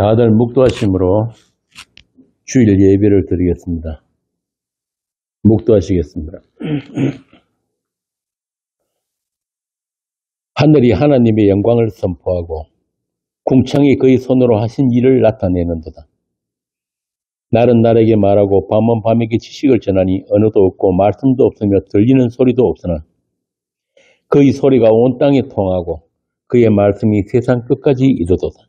다들 묵도하심으로 주일 예배를 드리겠습니다. 묵도하시겠습니다. 하늘이 하나님의 영광을 선포하고 궁창이 그의 손으로 하신 일을 나타내는도다. 날은 날에게 말하고 밤은 밤에게 지식을 전하니 언어도 없고 말씀도 없으며 들리는 소리도 없으나 그의 소리가 온 땅에 통하고 그의 말씀이 세상 끝까지 이르도다.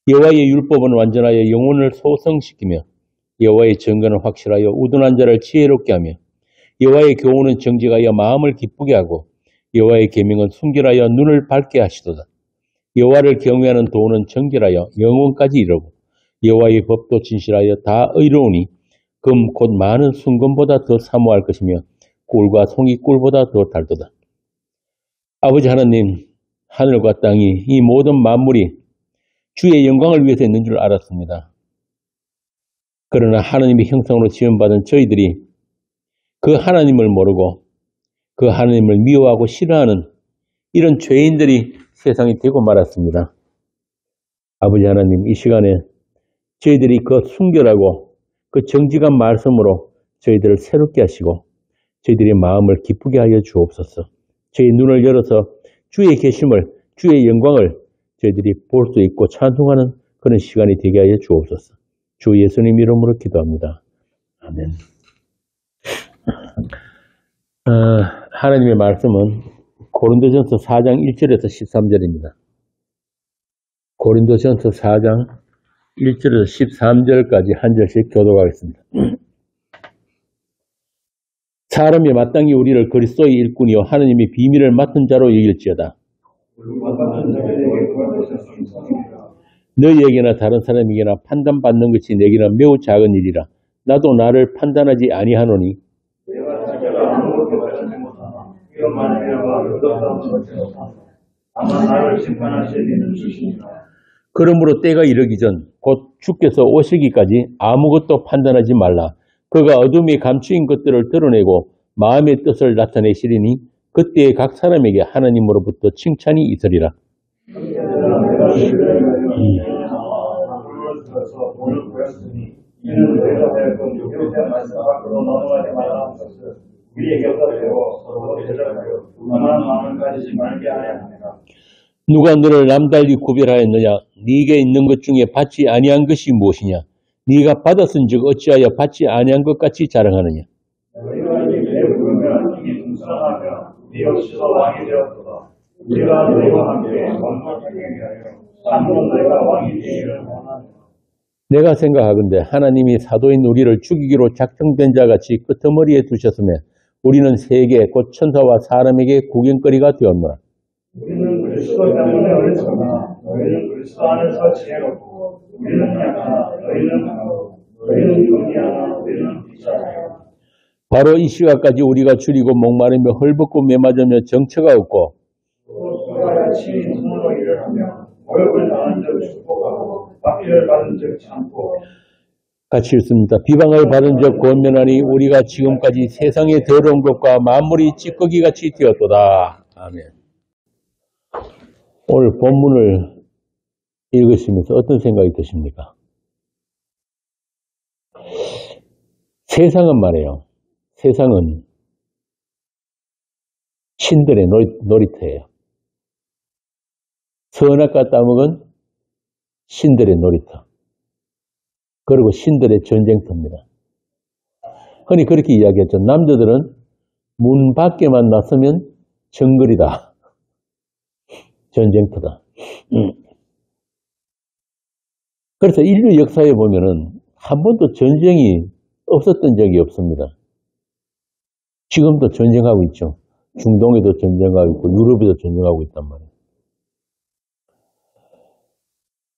여호와의 율법은 완전하여 영혼을 소성시키며 여호와의 증거는 확실하여 우둔한 자를 지혜롭게 하며 여호와의 교훈은 정직하여 마음을 기쁘게 하고 여호와의 계명은 순결하여 눈을 밝게 하시도다. 여호와를 경외하는 도는 정결하여 영혼까지 이르고 여호와의 법도 진실하여 다 의로우니 금 곧 많은 순금보다 더 사모할 것이며 꿀과 송이 꿀보다 더 달도다. 아버지 하나님, 하늘과 땅이 이 모든 만물이 주의 영광을 위해서 있는 줄 알았습니다. 그러나 하나님의 형상으로 지음받은 저희들이 그 하나님을 모르고 그 하나님을 미워하고 싫어하는 이런 죄인들이 세상에 되고 말았습니다. 아버지 하나님, 이 시간에 저희들이 그 순결하고 그 정직한 말씀으로 저희들을 새롭게 하시고 저희들의 마음을 기쁘게 하여 주옵소서. 저희 눈을 열어서 주의 계심을, 주의 영광을 저희들이 볼 수 있고 찬송하는 그런 시간이 되게 하여 주옵소서. 주 예수님 이름으로 기도합니다. 아멘. 하나님의 말씀은 고린도전서 4장 1절에서 13절입니다. 고린도전서 4장 1절에서 13절까지 한 절씩 교독하겠습니다. 사람이 마땅히 우리를 그리스도의 일꾼이요 하느님의 비밀을 맡은 자로 여길지어다. 너희에게나 다른 사람에게나 판단받는 것이 내게는 매우 작은 일이라. 나도 나를 판단하지 아니하노니 그러므로 때가 이르기 전 곧 주께서 오시기까지 아무것도 판단하지 말라. 그가 어둠에 감추인 것들을 드러내고 마음의 뜻을 나타내시리니 그때에 각 사람에게 하나님으로부터 칭찬이 있으리라. 누가 너를 남달리 구별하였느냐? 네게 있는 것 중에 받지 아니한 것이 무엇이냐? 네가 받았은즉 어찌하여 받지 아니한 것 같이 자랑하느냐? 내가 생각하건대 하나님이 사도인 우리를 죽이기로 작정된 자같이 끄트머리에 두셨으며 우리는 세계 곧 천사와 사람에게 구경거리가 되었노라. 우리는 그리스도 때문에 어렸으나 너희는 그리스도 안에서 지혜롭고 우리는 약하나 너희는 강하고 너희는 용기하나 우리는 비싸요. 바로 이 시각까지 우리가 줄이고 목마르며 헐벗고 메맞으며 정처가 없고 같이 손으로 일을 하며 월급을 당한 적 축복하고 박해를 받은 적 참고 같이 읽습니다. 비방을 받은 적 권면하니 우리가 지금까지 세상의 더러운 것과 만물이 찌꺼기같이 되었도다. 아멘. 오늘 본문을 읽으시면서 어떤 생각이 드십니까? 세상은 말이에요. 세상은 신들의 놀이터예요. 선악과 따먹은 신들의 놀이터. 그리고 신들의 전쟁터입니다. 흔히 그렇게 이야기했죠. 남자들은 문 밖에만 나서면 정글이다. 전쟁터다. 그래서 인류 역사에 보면은 한 번도 전쟁이 없었던 적이 없습니다. 지금도 전쟁하고 있죠. 중동에도 전쟁하고 있고 유럽에도 전쟁하고 있단 말이에요.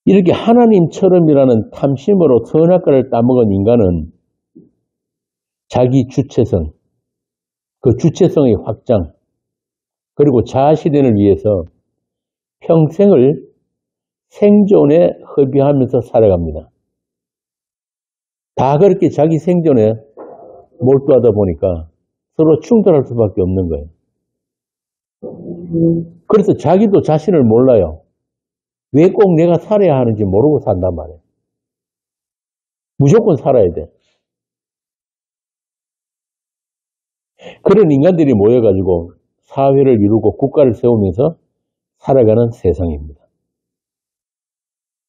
이렇게 하나님처럼이라는 탐심으로 선악과를 따먹은 인간은 자기 주체성, 그 주체성의 확장, 그리고 자아실현을 위해서 평생을 생존에 허비하면서 살아갑니다. 다 그렇게 자기 생존에 몰두하다 보니까 서로 충돌할 수밖에 없는 거예요. 그래서 자기도 자신을 몰라요. 왜 꼭 내가 살아야 하는지 모르고 산단 말이에요. 무조건 살아야 돼. 그런 인간들이 모여가지고 사회를 이루고 국가를 세우면서 살아가는 세상입니다.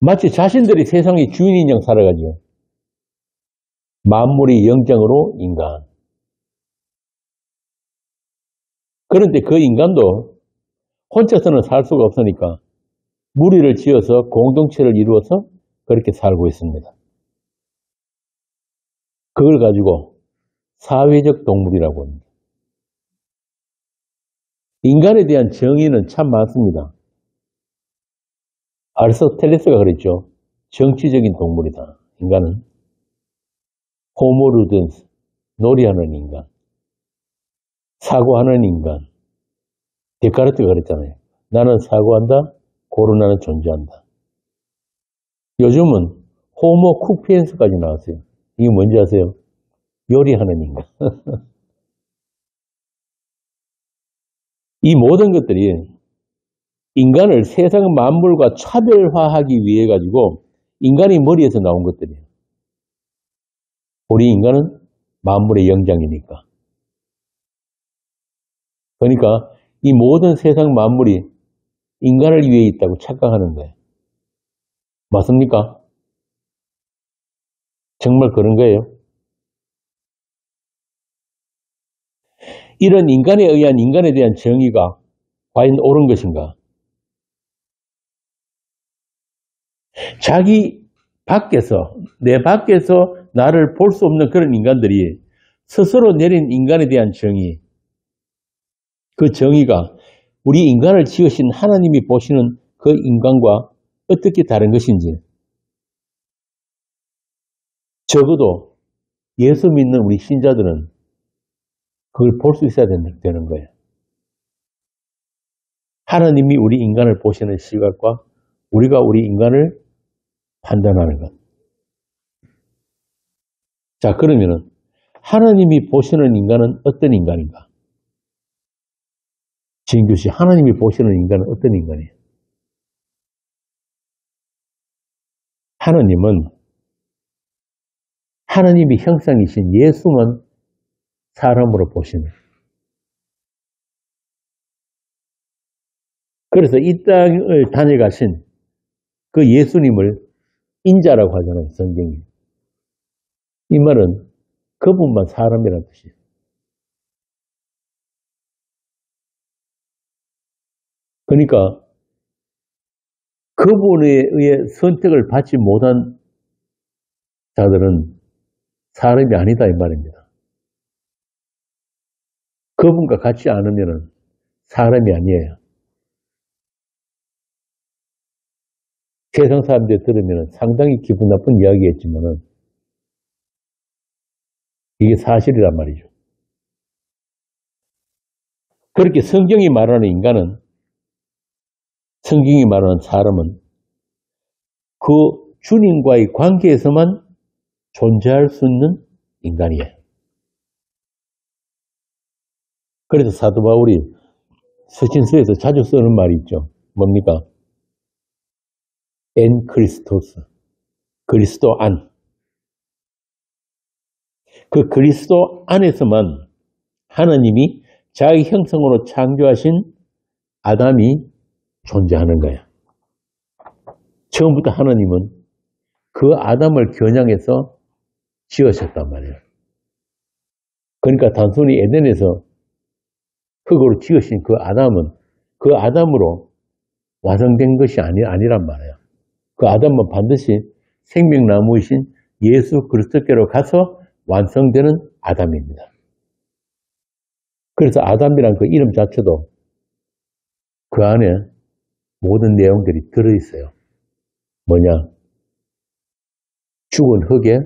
마치 자신들이 세상의 주인인 양 살아가죠. 만물이 영장으로 인간. 그런데 그 인간도 혼자서는 살 수가 없으니까 무리를 지어서 공동체를 이루어서 그렇게 살고 있습니다. 그걸 가지고 사회적 동물이라고 합니다. 인간에 대한 정의는 참 많습니다. 아리스토텔레스가 그랬죠. 정치적인 동물이다. 인간은 호모 루덴스, 놀이하는 인간, 사고하는 인간. 데카르트가 그랬잖아요. 나는 사고한다, 고르나는 존재한다. 요즘은 호모 쿠피엔스까지 나왔어요. 이게 뭔지 아세요? 요리하는 인간. 이 모든 것들이 인간을 세상 만물과 차별화하기 위해 가지고 인간의 머리에서 나온 것들이에요. 우리 인간은 만물의 영장이니까. 그러니까 이 모든 세상 만물이 인간을 위해 있다고 착각하는 거예요. 맞습니까? 정말 그런 거예요? 이런 인간에 의한 인간에 대한 정의가 과연 옳은 것인가? 자기 밖에서, 내 밖에서 나를 볼 수 없는 그런 인간들이 스스로 내린 인간에 대한 정의, 그 정의가 우리 인간을 지으신 하나님이 보시는 그 인간과 어떻게 다른 것인지 적어도 예수 믿는 우리 신자들은 그걸 볼 수 있어야 되는 거예요. 하나님이 우리 인간을 보시는 시각과 우리가 우리 인간을 판단하는 것. 자, 그러면은 하나님이 보시는 인간은 어떤 인간인가? 진규 씨, 하나님이 보시는 인간은 어떤 인간이에요? 하나님은 하나님이 형상이신 예수만 사람으로 보시는. 그래서 이 땅을 다녀가신 그 예수님을 인자라고 하잖아요, 성경이. 이 말은 그분만 사람이라는 뜻이에요. 그러니까 그분에 의해 선택을 받지 못한 자들은 사람이 아니다 이 말입니다. 그분과 같지 않으면 사람이 아니에요. 세상 사람들이 들으면 상당히 기분 나쁜 이야기겠지만 이게 사실이란 말이죠. 그렇게 성경이 말하는 인간은, 성경이 말하는 사람은 그 주님과의 관계에서만 존재할 수 있는 인간이에요. 그래서 사도 바울이 서신서에서 자주 쓰는 말이 있죠. 뭡니까? 엔 크리스토스, 그리스도 안. 그 그리스도 안에서만 하나님이 자기 형상으로 창조하신 아담이 존재하는 거예요. 처음부터 하나님은 그 아담을 겨냥해서 지으셨단 말이에요. 그러니까 단순히 에덴에서 흙으로 지으신 그 아담은 그 아담으로 완성된 것이 아니란 말이에요. 그 아담은 반드시 생명나무이신 예수 그리스도께로 가서 완성되는 아담입니다. 그래서 아담이란 그 이름 자체도 그 안에 모든 내용들이 들어있어요. 뭐냐? 죽은 흙에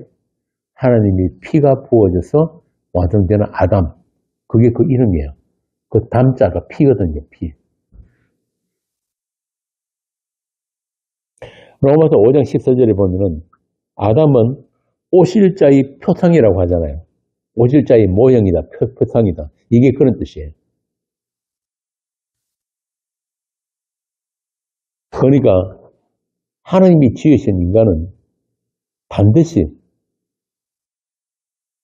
하나님이 피가 부어져서 완성되는 아담. 그게 그 이름이에요. 그 담자가 피거든요, 피. 로마서 5장 14절에 보면은 아담은 오실자의 표상이라고 하잖아요. 오실자의 모형이다, 표상이다. 이게 그런 뜻이에요. 그러니까 하나님이 지으신 인간은 반드시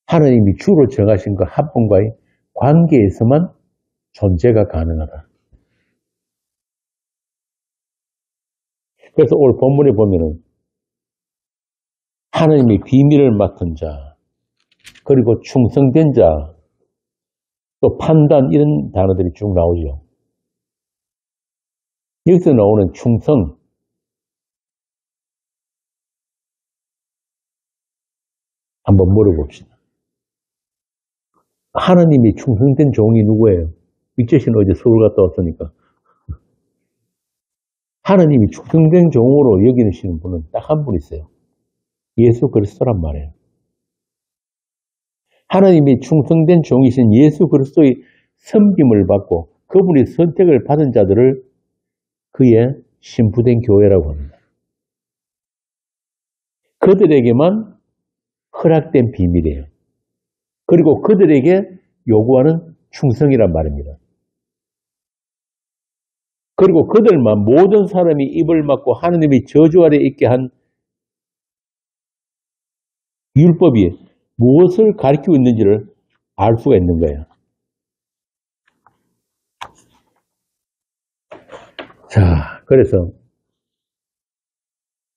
하나님이 주로 정하신 그 한 분과의 관계에서만 존재가 가능하다. 그래서 오늘 본문에 보면은 하나님의 비밀을 맡은 자, 그리고 충성된 자, 또 판단 이런 단어들이 쭉 나오죠. 여기서 나오는 충성, 한번 물어봅시다. 하나님이 충성된 종이 누구예요? 육재 씨는 어제 서울 갔다 왔으니까. 하나님이 충성된 종으로 여기시는 분은 딱 한 분 있어요. 예수 그리스도란 말이에요. 하나님이 충성된 종이신 예수 그리스도의 섬김을 받고 그분의 선택을 받은 자들을 그의 신부된 교회라고 합니다. 그들에게만 허락된 비밀이에요. 그리고 그들에게 요구하는 충성이란 말입니다. 그리고 그들만 모든 사람이 입을 막고 하느님의 저주 아래 있게 한 율법이 무엇을 가리키고 있는지를 알 수가 있는 거예요. 자, 그래서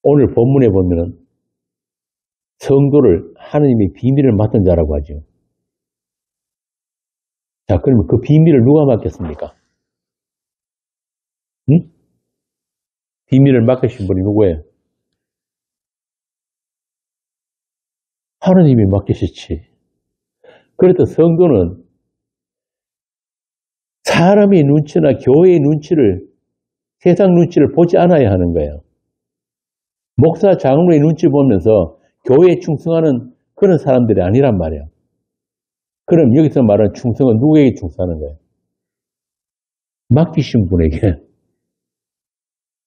오늘 본문에 보면은 성도를 하느님의 비밀을 맡은 자라고 하죠. 자, 그러면 그 비밀을 누가 맡겼습니까? 응? 비밀을 맡기신 분이 누구예요? 하느님이 맡기셨지. 그래도 성도는 사람의 눈치나 교회의 눈치를, 세상 눈치를 보지 않아야 하는 거예요. 목사, 장로의 눈치 보면서 교회에 충성하는 그런 사람들이 아니란 말이에요. 그럼 여기서 말하는 충성은 누구에게 충성하는 거예요? 맡기신 분에게.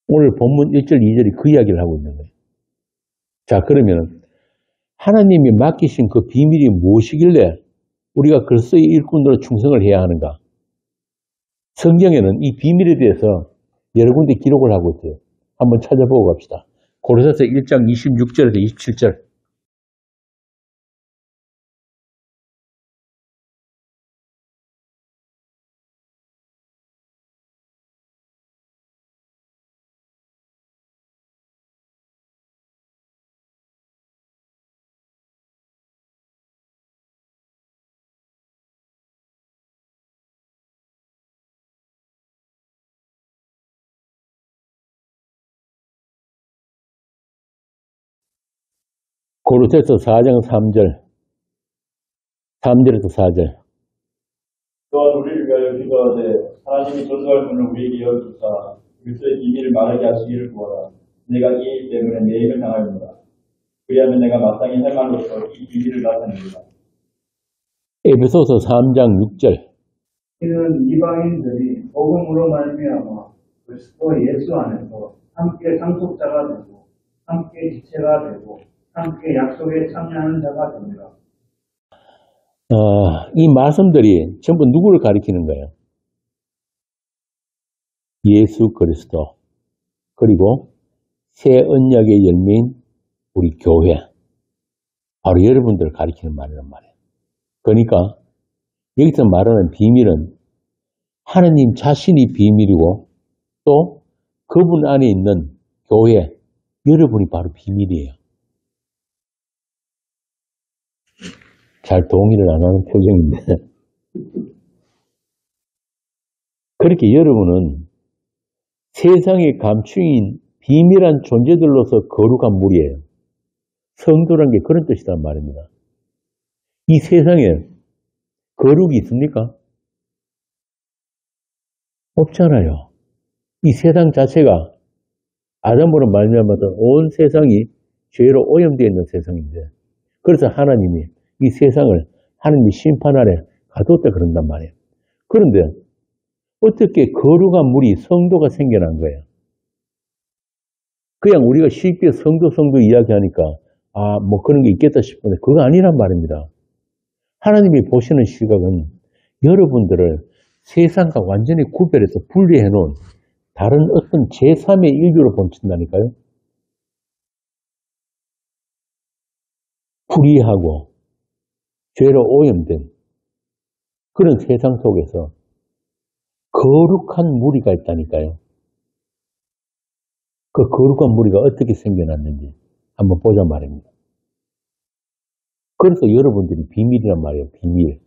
오늘 본문 1절, 2절이 그 이야기를 하고 있는 거예요. 자, 그러면 하나님이 맡기신 그 비밀이 무엇이길래 우리가 그리스도의 일꾼으로 충성을 해야 하는가? 성경에는 이 비밀에 대해서 여러 군데 기록을 하고 있어요. 한번 찾아보고 갑시다. 고린도서 1장 26절에서 27절. 고린도서 4장 3절. 3절에서 4절. 또한 우리를 위하여 기도하되 하나님이 전도할 문을 우리에게 열어주사 그리스도의 비밀을 말하게 하시기를 구하라. 내가 이 일 때문에 매임을 당하였노라. 그리하면 내가 마땅히 할 말로서 이 비밀을 나타냅니다. 에베소서 3장 6절. 이는 이방인들이 복음으로 말미암아 그리스도 예수 안에서 함께 상속자가 되고 함께 지체가 되고 함께 약속에 참여하는 자가 됩니다. 이 말씀들이 전부 누구를 가리키는 거예요? 예수 그리스도, 그리고 새 언약의 열매인 우리 교회, 바로 여러분들을 가리키는 말이란 말이에요. 그러니까 여기서 말하는 비밀은 하느님 자신이 비밀이고 또 그분 안에 있는 교회, 여러분이 바로 비밀이에요. 잘 동의를 안 하는 표정인데 그렇게 여러분은 세상에 감추인 비밀한 존재들로서 거룩한 물이에요. 성도란 게 그런 뜻이란 말입니다. 이 세상에 거룩이 있습니까? 없잖아요. 이 세상 자체가 아담으로 말미암았던 온 세상이 죄로 오염되어 있는 세상인데, 그래서 하나님이 이 세상을 하나님이 심판 아래 가뒀다 그런단 말이에요. 그런데 어떻게 거룩한 물이 성도가 생겨난 거예요? 그냥 우리가 쉽게 성도 이야기하니까 뭐 그런 게 있겠다 싶은데 그거 아니란 말입니다. 하나님이 보시는 시각은 여러분들을 세상과 완전히 구별해서 분리해 놓은 다른 어떤 제3의 인류로 본친다니까요. 불의하고 죄로 오염된 그런 세상 속에서 거룩한 무리가 있다니까요. 그 거룩한 무리가 어떻게 생겨났는지 한번 보자 말입니다. 그래서 여러분들이 비밀이란 말이에요. 비밀.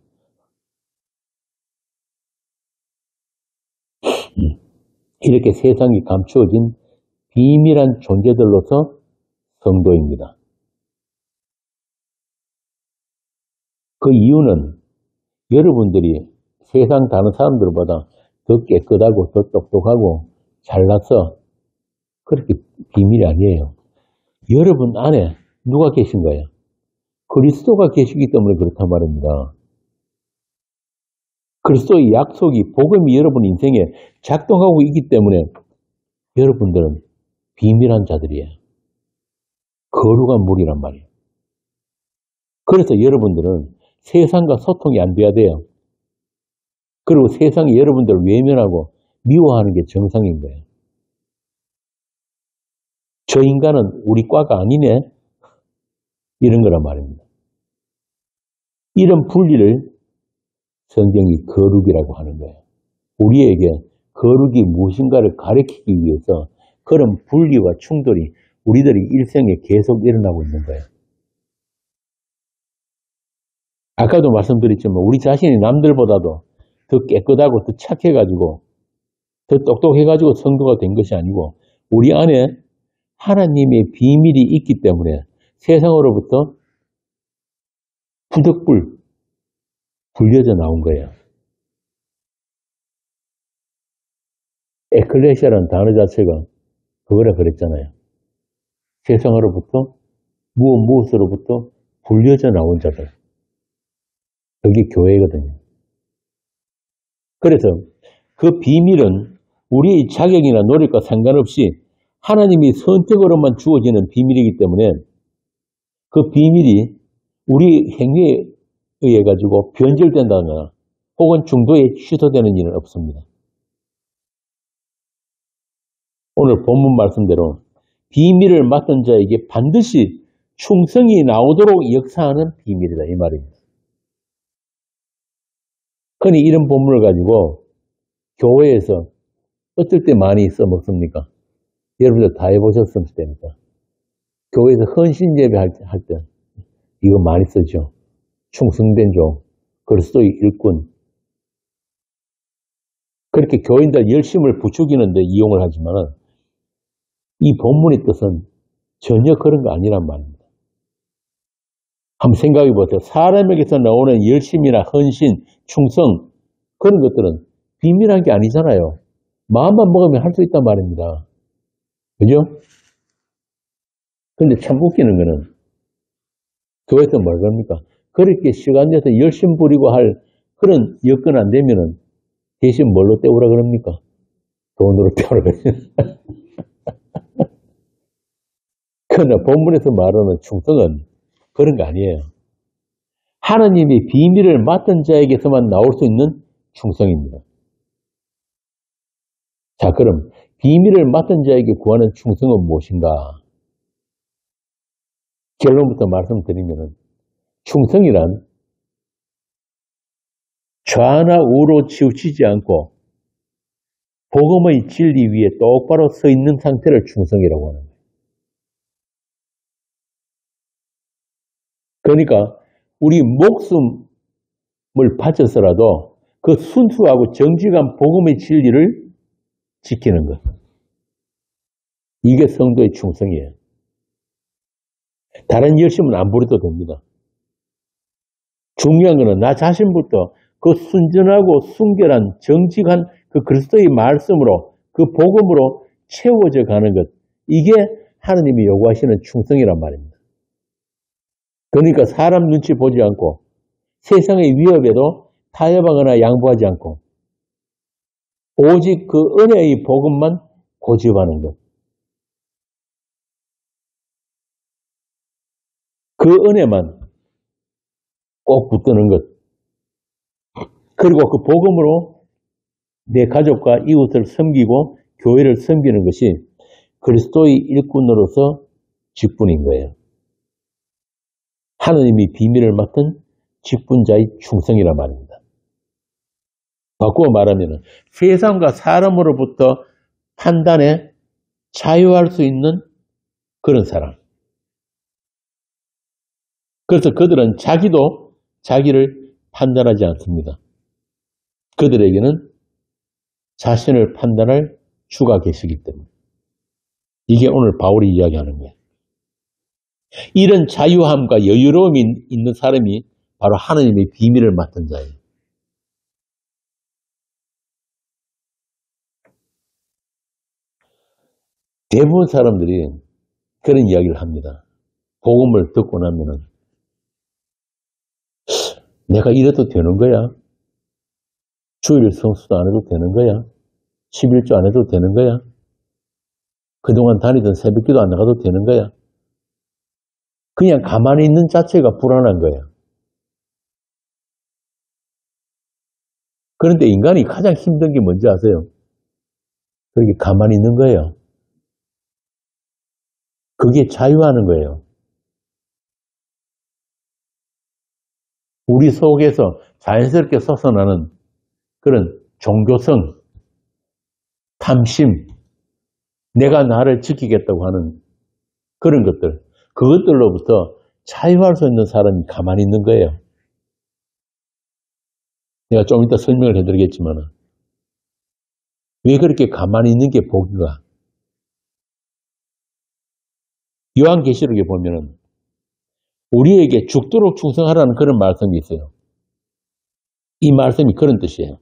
이렇게 세상이 감추어진 비밀한 존재들로서 성도입니다. 그 이유는 여러분들이 세상 다른 사람들보다 더 깨끗하고 더 똑똑하고 잘나서 그렇게 비밀이 아니에요. 여러분 안에 누가 계신 거예요? 그리스도가 계시기 때문에 그렇단 말입니다. 그리스도의 약속이 복음이 여러분 인생에 작동하고 있기 때문에 여러분들은 비밀한 자들이에요. 거룩한 무리란 말이에요. 그래서 여러분들은 세상과 소통이 안 돼야 돼요. 그리고 세상이 여러분들을 외면하고 미워하는 게 정상인 거예요. 저 인간은 우리 과가 아니네? 이런 거란 말입니다. 이런 분리를 성경이 거룩이라고 하는 거예요. 우리에게 거룩이 무엇인가를 가르치기 위해서 그런 분리와 충돌이 우리들의 일생에 계속 일어나고 있는 거예요. 아까도 말씀드렸지만 우리 자신이 남들보다도 더 깨끗하고 더 착해가지고 더 똑똑해가지고 성도가 된 것이 아니고 우리 안에 하나님의 비밀이 있기 때문에 세상으로부터 부득불 불려져 나온 거예요. 에클레시아라는 단어 자체가 그거라 그랬잖아요. 세상으로부터 무엇으로부터 불려져 나온 자들. 그게 교회거든요. 그래서 그 비밀은 우리의 자격이나 노력과 상관없이 하나님이 선택으로만 주어지는 비밀이기 때문에 그 비밀이 우리 행위에 의해 가지고 변질된다거나 혹은 중도에 취소되는 일은 없습니다. 오늘 본문 말씀대로 비밀을 맡은 자에게 반드시 충성이 나오도록 역사하는 비밀이다 이 말입니다. 그러니 이런 본문을 가지고 교회에서 어떨 때 많이 써먹습니까? 여러분들 다 해보셨을 때니까. 교회에서 헌신 예배할 때 이거 많이 쓰죠. 충성된 종, 그리스도의 일꾼. 그렇게 교인들 열심을 부추기는데 이용을 하지만 이 본문의 뜻은 전혀 그런 거 아니란 말입니다. 한번 생각해 보세요. 사람에게서 나오는 열심이나 헌신, 충성 그런 것들은 비밀한 게 아니잖아요. 마음만 먹으면 할 수 있단 말입니다. 그죠? 근데 참 웃기는 거는 교회에서 뭘 겁니까? 그렇게 시간 내서 열심 부리고 할 그런 여건 안 되면은 대신 뭘로 때우라 그럽니까? 돈으로 때우라 그러죠. 그러나 본문에서 말하는 충성은 그런 거 아니에요. 하나님이 비밀을 맡은 자에게서만 나올 수 있는 충성입니다. 자, 그럼 비밀을 맡은 자에게 구하는 충성은 무엇인가? 결론부터 말씀드리면 충성이란 좌나 우로 치우치지 않고 복음의 진리 위에 똑바로 서 있는 상태를 충성이라고 하는 거예요. 그러니까 우리 목숨을 바쳐서라도 그 순수하고 정직한 복음의 진리를 지키는 것. 이게 성도의 충성이에요. 다른 열심은 안 부려도 됩니다. 중요한 것은 나 자신부터 그 순전하고 순결한 정직한 그 그리스도의 말씀으로 그 복음으로 채워져 가는 것. 이게 하나님이 요구하시는 충성이란 말입니다. 그러니까 사람 눈치 보지 않고 세상의 위협에도 타협하거나 양보하지 않고 오직 그 은혜의 복음만 고집하는 것. 그 은혜만 꼭 붙드는 것. 그리고 그 복음으로 내 가족과 이웃을 섬기고 교회를 섬기는 것이 그리스도의 일꾼으로서 직분인 거예요. 하느님이 비밀을 맡은 직분자의 충성이란 말입니다. 바꾸어 말하면 세상과 사람으로부터 판단에 자유할 수 있는 그런 사람. 그래서 그들은 자기도 자기를 판단하지 않습니다. 그들에게는 자신을 판단할 주가 계시기 때문에. 이게 오늘 바울이 이야기하는 거예요. 이런 자유함과 여유로움이 있는 사람이 바로 하나님의 비밀을 맡은 자예요. 대부분 사람들이 그런 이야기를 합니다. 복음을 듣고 나면은 내가 이래도 되는 거야? 주일 성수도 안 해도 되는 거야? 11조 안 해도 되는 거야? 그동안 다니던 새벽기도 안 나가도 되는 거야? 그냥 가만히 있는 자체가 불안한 거야. 그런데 인간이 가장 힘든 게 뭔지 아세요? 그렇게 가만히 있는 거예요. 그게 자유하는 거예요. 우리 속에서 자연스럽게 솟아나는 그런 종교성, 탐심, 내가 나를 지키겠다고 하는 그런 것들, 그것들로부터 자유할 수 있는 사람이 가만히 있는 거예요. 내가 좀 이따 설명을 해드리겠지만 왜 그렇게 가만히 있는 게 복인가? 요한계시록에 보면은 우리에게 죽도록 충성하라는 그런 말씀이 있어요. 이 말씀이 그런 뜻이에요.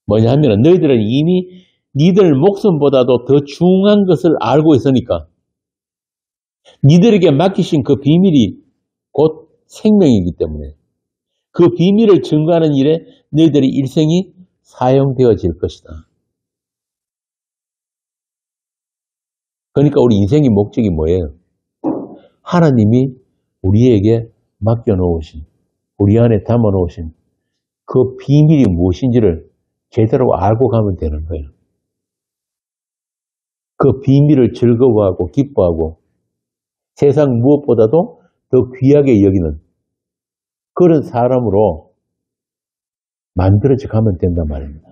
뭐냐 하면 너희들은 이미 니들 목숨보다도 더 중요한 것을 알고 있으니까 니들에게 맡기신 그 비밀이 곧 생명이기 때문에 그 비밀을 증거하는 일에 너희들의 일생이 사용되어질 것이다. 그러니까 우리 인생의 목적이 뭐예요? 하나님이 우리에게 맡겨놓으신, 우리 안에 담아놓으신 그 비밀이 무엇인지를 제대로 알고 가면 되는 거예요. 그 비밀을 즐거워하고 기뻐하고 세상 무엇보다도 더 귀하게 여기는 그런 사람으로 만들어져 가면 된단 말입니다.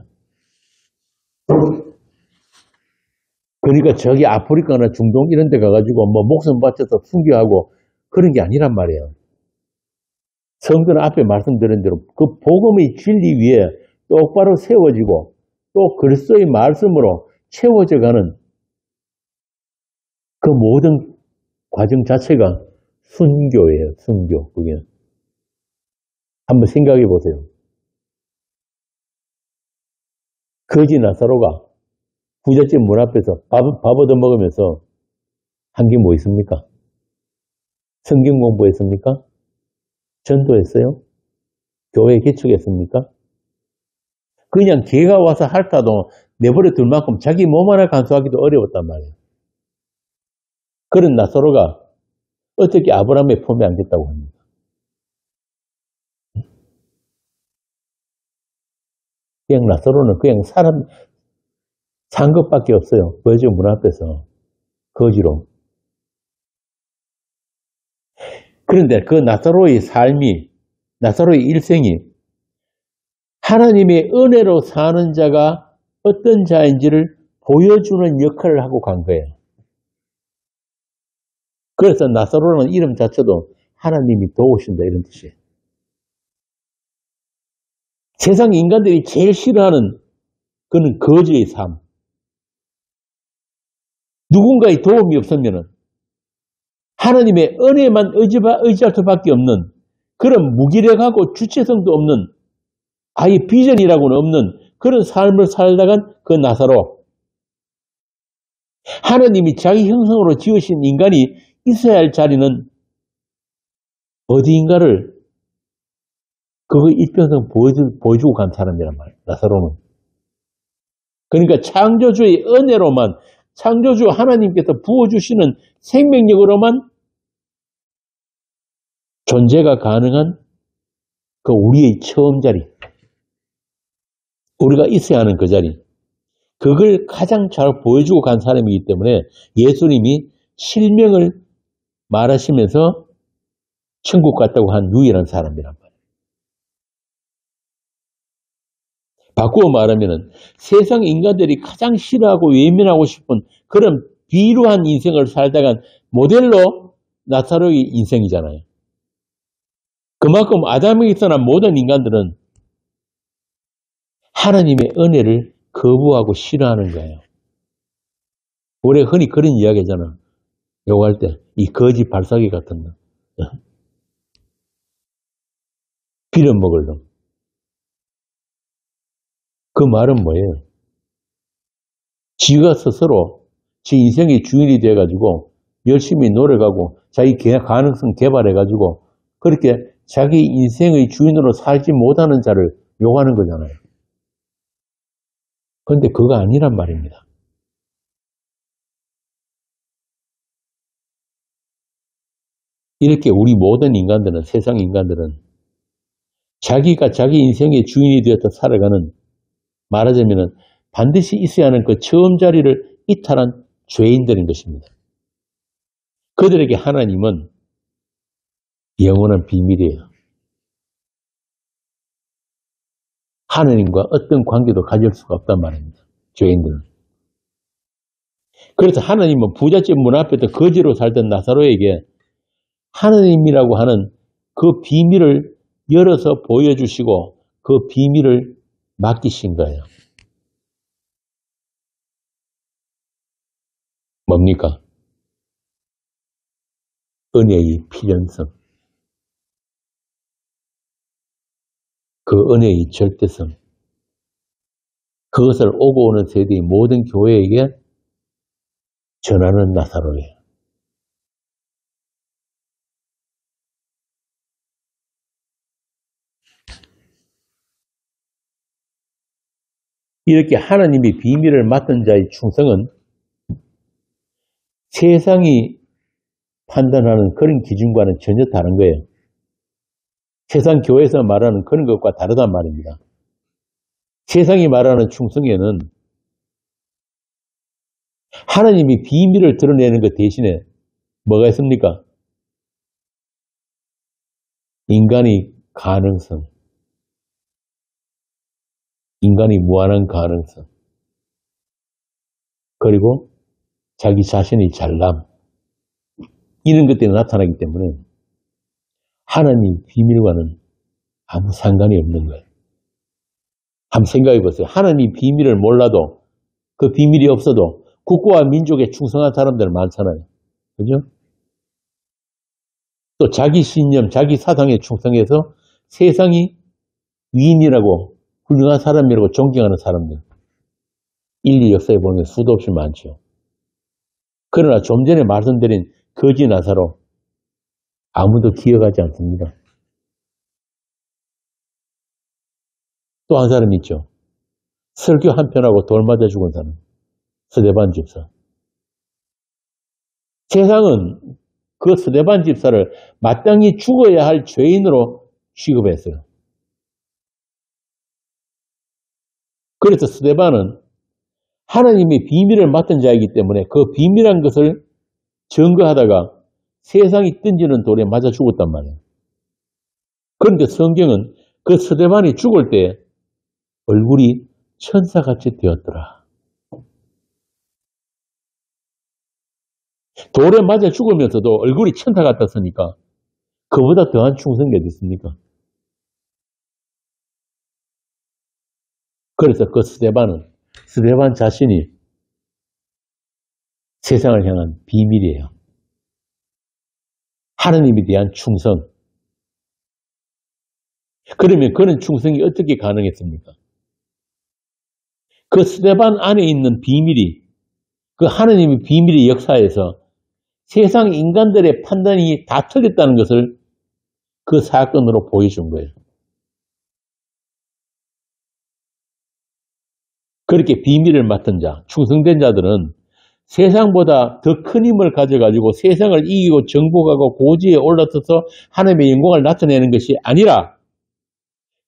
그러니까 저기 아프리카나 중동 이런 데 가가지고 뭐 목숨 바쳐서 순교하고 그런 게 아니란 말이에요. 성도는 앞에 말씀드린 대로 그 복음의 진리 위에 똑바로 세워지고 또 그리스도의 말씀으로 채워져가는 그 모든 과정 자체가 순교예요. 순교. 그게 한번 생각해 보세요. 거지 나사로가 부잣집 문 앞에서 밥 얻어먹으면서 한 게 뭐 있습니까? 성경 공부했습니까? 전도했어요? 교회 개척했습니까? 그냥 개가 와서 핥아도 내버려 둘 만큼 자기 몸 하나 간수하기도 어려웠단 말이에요. 그런 나사로가 어떻게 아브라함의 품에 안겼다고 합니까? 그냥 나사로는 그냥 사람 산 것밖에 없어요. 거지 문 앞에서 거지로. 그런데 그 나사로의 삶이, 나사로의 일생이 하나님의 은혜로 사는 자가 어떤 자인지를 보여주는 역할을 하고 간 거예요. 그래서 나사로라는 이름 자체도 하나님이 도우신다 이런 뜻이에요. 세상 인간들이 제일 싫어하는 그는 거지의 삶. 누군가의 도움이 없으면 하나님의 은혜만 의지할 수밖에 없는 그런 무기력하고 주체성도 없는 아예 비전이라고는 없는 그런 삶을 살다간 그 나사로. 하나님이 자기 형상으로 지으신 인간이 있어야 할 자리는 어디인가를 그거 일편성 보여주고 간 사람이란 말이에요. 나사로는. 그러니까 창조주의 은혜로만 창조주 하나님께서 부어주시는 생명력으로만 존재가 가능한 그 우리의 처음 자리. 우리가 있어야 하는 그 자리. 그걸 가장 잘 보여주고 간 사람이기 때문에 예수님이 실명을 말하시면서 천국 갔다고 한 유일한 사람이란 말이에요. 바꾸어 말하면 세상 인간들이 가장 싫어하고 외면하고 싶은 그런 비루한 인생을 살다간 모델로 나사로의 인생이잖아요. 그만큼 아담에게 떠난 모든 인간들은 하나님의 은혜를 거부하고 싫어하는 거예요. 우리가 흔히 그런 이야기 하잖아. 욕할 때, 이 거지 발사기 같은 놈. 빌어먹을 놈. 그 말은 뭐예요? 지가 스스로 지 인생의 주인이 돼가지고 열심히 노력하고 자기 가능성 개발해가지고 그렇게 자기 인생의 주인으로 살지 못하는 자를 욕하는 거잖아요. 그런데 그거 아니란 말입니다. 이렇게 우리 모든 인간들은, 세상 인간들은 자기가 자기 인생의 주인이 되어서 살아가는, 말하자면 반드시 있어야 하는 그 처음 자리를 이탈한 죄인들인 것입니다. 그들에게 하나님은 영원한 비밀이에요. 하나님과 어떤 관계도 가질 수가 없단 말입니다. 죄인들은. 그래서 하나님은 부잣집 문 앞에서 거지로 살던 나사로에게 하나님이라고 하는 그 비밀을 열어서 보여주시고 그 비밀을 맡기신 거예요. 뭡니까? 은혜의 필연성. 그 은혜의 절대성. 그것을 오고 오는 세대의 모든 교회에게 전하는 나사로예요. 이렇게 하나님의 비밀을 맡은 자의 충성은 세상이 판단하는 그런 기준과는 전혀 다른 거예요. 세상 교회에서 말하는 그런 것과 다르단 말입니다. 세상이 말하는 충성에는 하나님이 비밀을 드러내는 것 대신에 뭐가 있습니까? 인간의 가능성, 인간의 무한한 가능성, 그리고 자기 자신의 잘남, 이런 것들이 나타나기 때문에 하나님 비밀과는 아무 상관이 없는 거예요. 한번 생각해 보세요. 하나님 비밀을 몰라도, 그 비밀이 없어도 국가와 민족에 충성한 사람들 많잖아요. 그죠? 또 자기 신념, 자기 사상에 충성해서 세상이 위인이라고, 훌륭한 사람이라고 존경하는 사람들, 인류 역사에 보면 수도 없이 많죠. 그러나 좀 전에 말씀드린 거지 나사로 아무도 기억하지 않습니다. 또 한 사람 있죠. 설교 한 편하고 돌 맞아 죽은 사람, 스데반 집사. 세상은 그 스데반 집사를 마땅히 죽어야 할 죄인으로 취급했어요. 그래서 스데반은 하나님의 비밀을 맡은 자이기 때문에 그 비밀한 것을 증거하다가 세상이 던지는 돌에 맞아 죽었단 말이에요. 그런데 성경은 그 스데반이 죽을 때 얼굴이 천사같이 되었더라. 돌에 맞아 죽으면서도 얼굴이 천사 같았으니까 그보다 더한 충성이 어디 있습니까? 그래서 그 스데반 자신이 세상을 향한 비밀이에요. 하나님에 대한 충성. 그러면 그런 충성이 어떻게 가능했습니까? 그 스데반 안에 있는 비밀이, 그 하나님의 비밀의 역사에서 세상 인간들의 판단이 다 틀렸다는 것을 그 사건으로 보여준 거예요. 그렇게 비밀을 맡은 자, 충성된 자들은 세상보다 더 큰 힘을 가져가지고 세상을 이기고 정복하고 고지에 올라서서 하나님의 영광을 나타내는 것이 아니라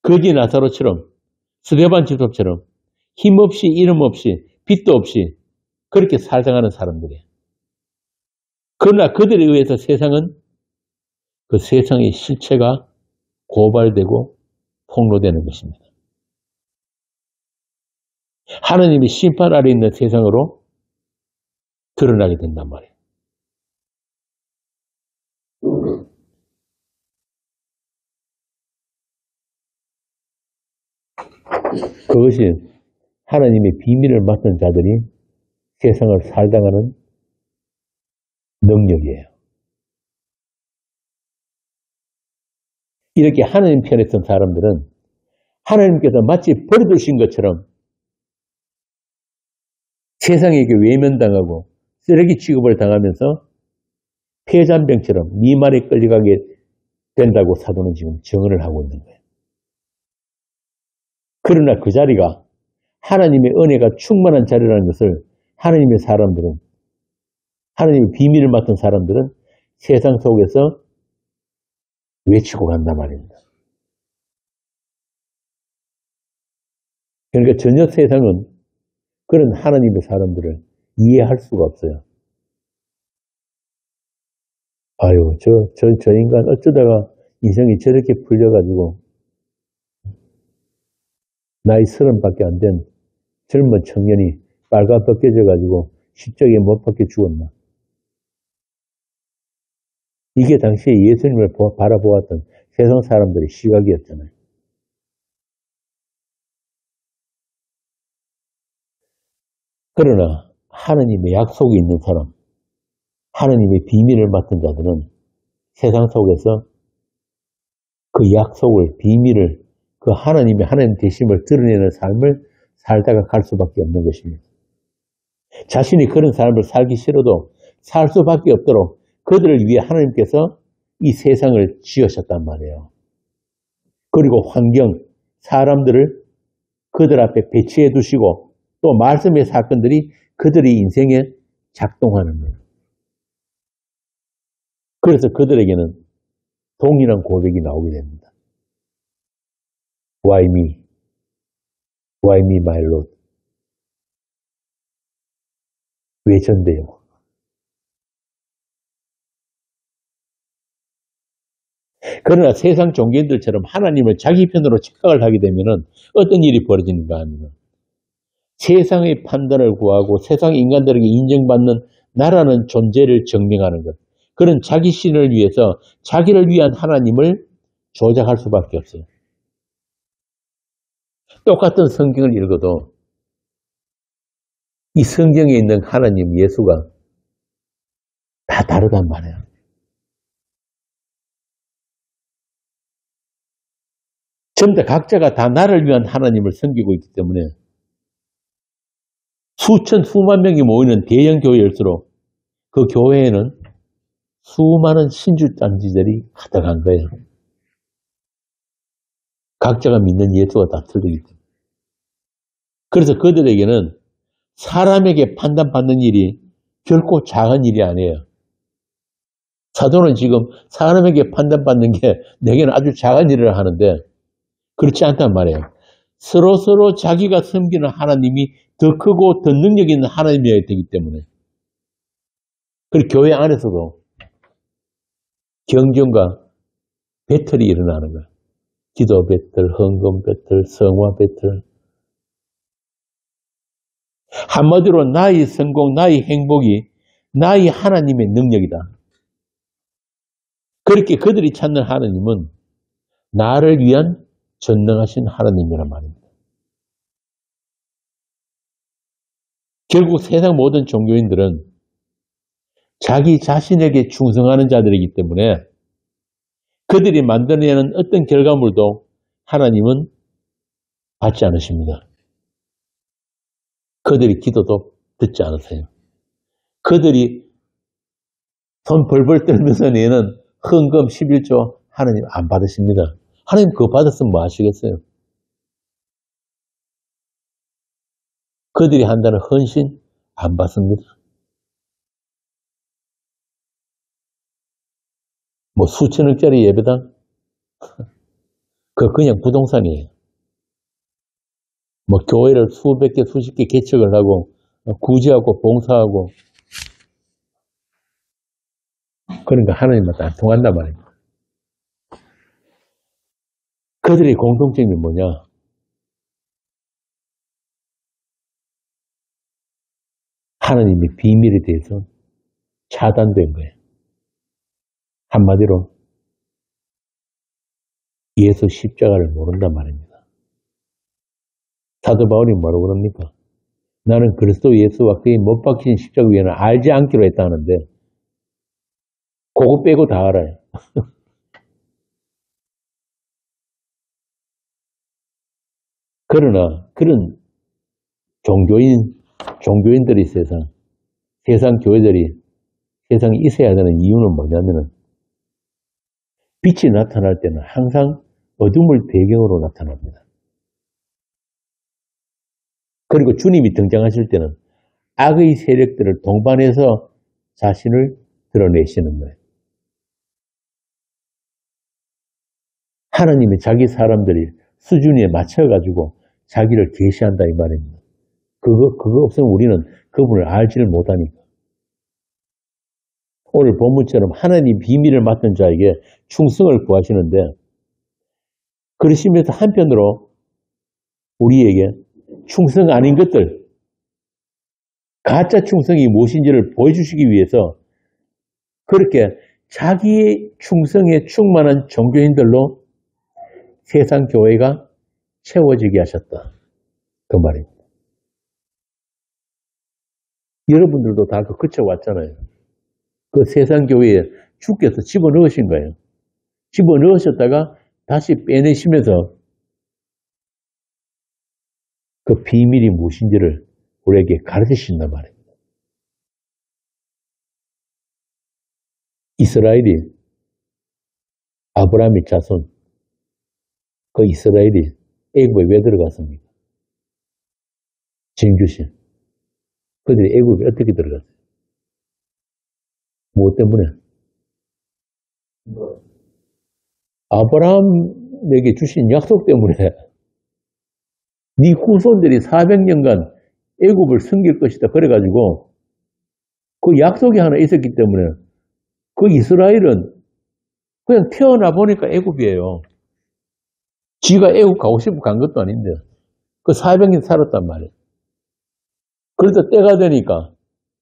거지 나사로처럼, 스데반 집사처럼 힘없이 이름 없이 빛도 없이 그렇게 살아가는 사람들이에요. 그러나 그들에 의해서 세상은 그 세상의 실체가 고발되고 폭로되는 것입니다. 하나님의 심판 아래 있는 세상으로 드러나게 된단 말이에요. 그것이 하나님의 비밀을 맡은 자들이 세상을 살당하는 능력이에요. 이렇게 하나님 편에 선 사람들은 하나님께서 마치 버려두신 것처럼 세상에게 외면당하고 쓰레기 취급을 당하면서 폐잔병처럼 미말에 끌려가게 된다고 사도는 지금 증언을 하고 있는 거예요. 그러나 그 자리가 하나님의 은혜가 충만한 자리라는 것을 하나님의 사람들은, 하나님의 비밀을 맡은 사람들은 세상 속에서 외치고 간단 말입니다. 그러니까 전혀 세상은 그런 하나님의 사람들을 이해할 수가 없어요. 아유, 저 인간 어쩌다가 인생이 저렇게 풀려가지고 나이 30밖에 안 된 젊은 청년이 빨가벗겨져가지고 십자가에 못 박혀 죽었나. 이게 당시에 예수님을 바라보았던 세상 사람들의 시각이었잖아요. 그러나 하나님의 약속이 있는 사람, 하나님의 비밀을 맡은 자들은 세상 속에서 그 약속을, 비밀을, 그 하나님의 하나님 되심을 드러내는 삶을 살다가 갈 수밖에 없는 것입니다. 자신이 그런 삶을 살기 싫어도 살 수밖에 없도록 그들을 위해 하나님께서 이 세상을 지으셨단 말이에요. 그리고 환경, 사람들을 그들 앞에 배치해 두시고 또 말씀의 사건들이 그들의 인생에 작동하는 거예요. 그래서 그들에게는 동일한 고백이 나오게 됩니다. Why me? Why me, my Lord? 왜 전데요? 그러나 세상 종교인들처럼 하나님을 자기 편으로 착각을 하게 되면 어떤 일이 벌어지는가 하면 세상의 판단을 구하고 세상 인간들에게 인정받는 나라는 존재를 증명하는 것. 그런 자기 신을 위해서 자기를 위한 하나님을 조작할 수밖에 없어요. 똑같은 성경을 읽어도 이 성경에 있는 하나님 예수가 다 다르단 말이에요. 전부 다 각자가 다 나를 위한 하나님을 섬기고 있기 때문에 수천, 수만 명이 모이는 대형 교회일수록 그 교회에는 수많은 신주단지들이 가득한 거예요. 각자가 믿는 예수가 다 틀리기 때문에. 그래서 그들에게는 사람에게 판단받는 일이 결코 작은 일이 아니에요. 사도는 지금 사람에게 판단받는 게 내게는 아주 작은 일을 하는데 그렇지 않단 말이에요. 서로 자기가 섬기는 하나님이 더 크고 더 능력 있는 하나님이어야 되기 때문에. 그리고 교회 안에서도 경전과 배틀이 일어나는 거예요. 기도 배틀, 헌금 배틀, 성화 배틀. 한마디로 나의 성공, 나의 행복이 나의 하나님의 능력이다. 그렇게 그들이 찾는 하나님은 나를 위한 전능하신 하나님이란 말입니다. 결국 세상 모든 종교인들은 자기 자신에게 충성하는 자들이기 때문에 그들이 만들어내는 어떤 결과물도 하나님은 받지 않으십니다. 그들이 기도도 듣지 않으세요. 그들이 손 벌벌 떨면서 내는 헌금 11조 하나님 안 받으십니다. 하나님 그거 받았으면 뭐 하시겠어요? 그들이 한다는 헌신 안 받습니다. 뭐 수천억짜리 예배당? 그거 그냥 부동산이에요. 뭐 교회를 수백 개, 수십 개 개척을 하고 구제하고 봉사하고 그러니까 하나님한테 안 통한단 말입니다. 그들의 공통점이 뭐냐? 하나님의 비밀에 대해서 차단된 거예요. 한마디로 예수 십자가를 모른단 말입니다. 사도 바울이 뭐라고 그럽니까? 나는 그리스도 예수와 그의 못 박히신 십자가 위에는 알지 않기로 했다는데 그거 빼고 다 알아요. 그러나 그런 종교인들이 세상 교회들이 세상에 있어야 되는 이유는 뭐냐면은 빛이 나타날 때는 항상 어둠을 배경으로 나타납니다. 그리고 주님이 등장하실 때는 악의 세력들을 동반해서 자신을 드러내시는 거예요. 하나님의 자기 사람들이 수준에 맞춰가지고 자기를 계시한다 이 말입니다. 그거 없으면 우리는 그분을 알지를 못하니까. 오늘 본문처럼 하나님 비밀을 맡은 자에게 충성을 구하시는데 그러시면서 한편으로 우리에게 충성 아닌 것들, 가짜 충성이 무엇인지를 보여주시기 위해서 그렇게 자기의 충성에 충만한 종교인들로 세상 교회가 채워지게 하셨다. 그 말입니다. 여러분들도 다 그 거쳐왔잖아요. 그 세상 교회에 주께서 집어넣으신 거예요. 집어넣으셨다가 다시 빼내시면서 그 비밀이 무엇인지를 우리에게 가르치신단 말입니다. 이스라엘이 아브라함의 자손, 그 이스라엘이 애굽에 왜 들어갔습니까? 진주신. 그들이 애굽에 어떻게 들어갔어요? 무엇 때문에? 아브라함에게 주신 약속 때문에 네 후손들이 400년간 애굽을 섬길 것이다. 그래가지고 그 약속이 하나 있었기 때문에 그 이스라엘은 그냥 태어나 보니까 애굽이에요. 지가 애굽 가고 싶어 간 것도 아닌데 그 400년 살았단 말이에요. 그래서 때가 되니까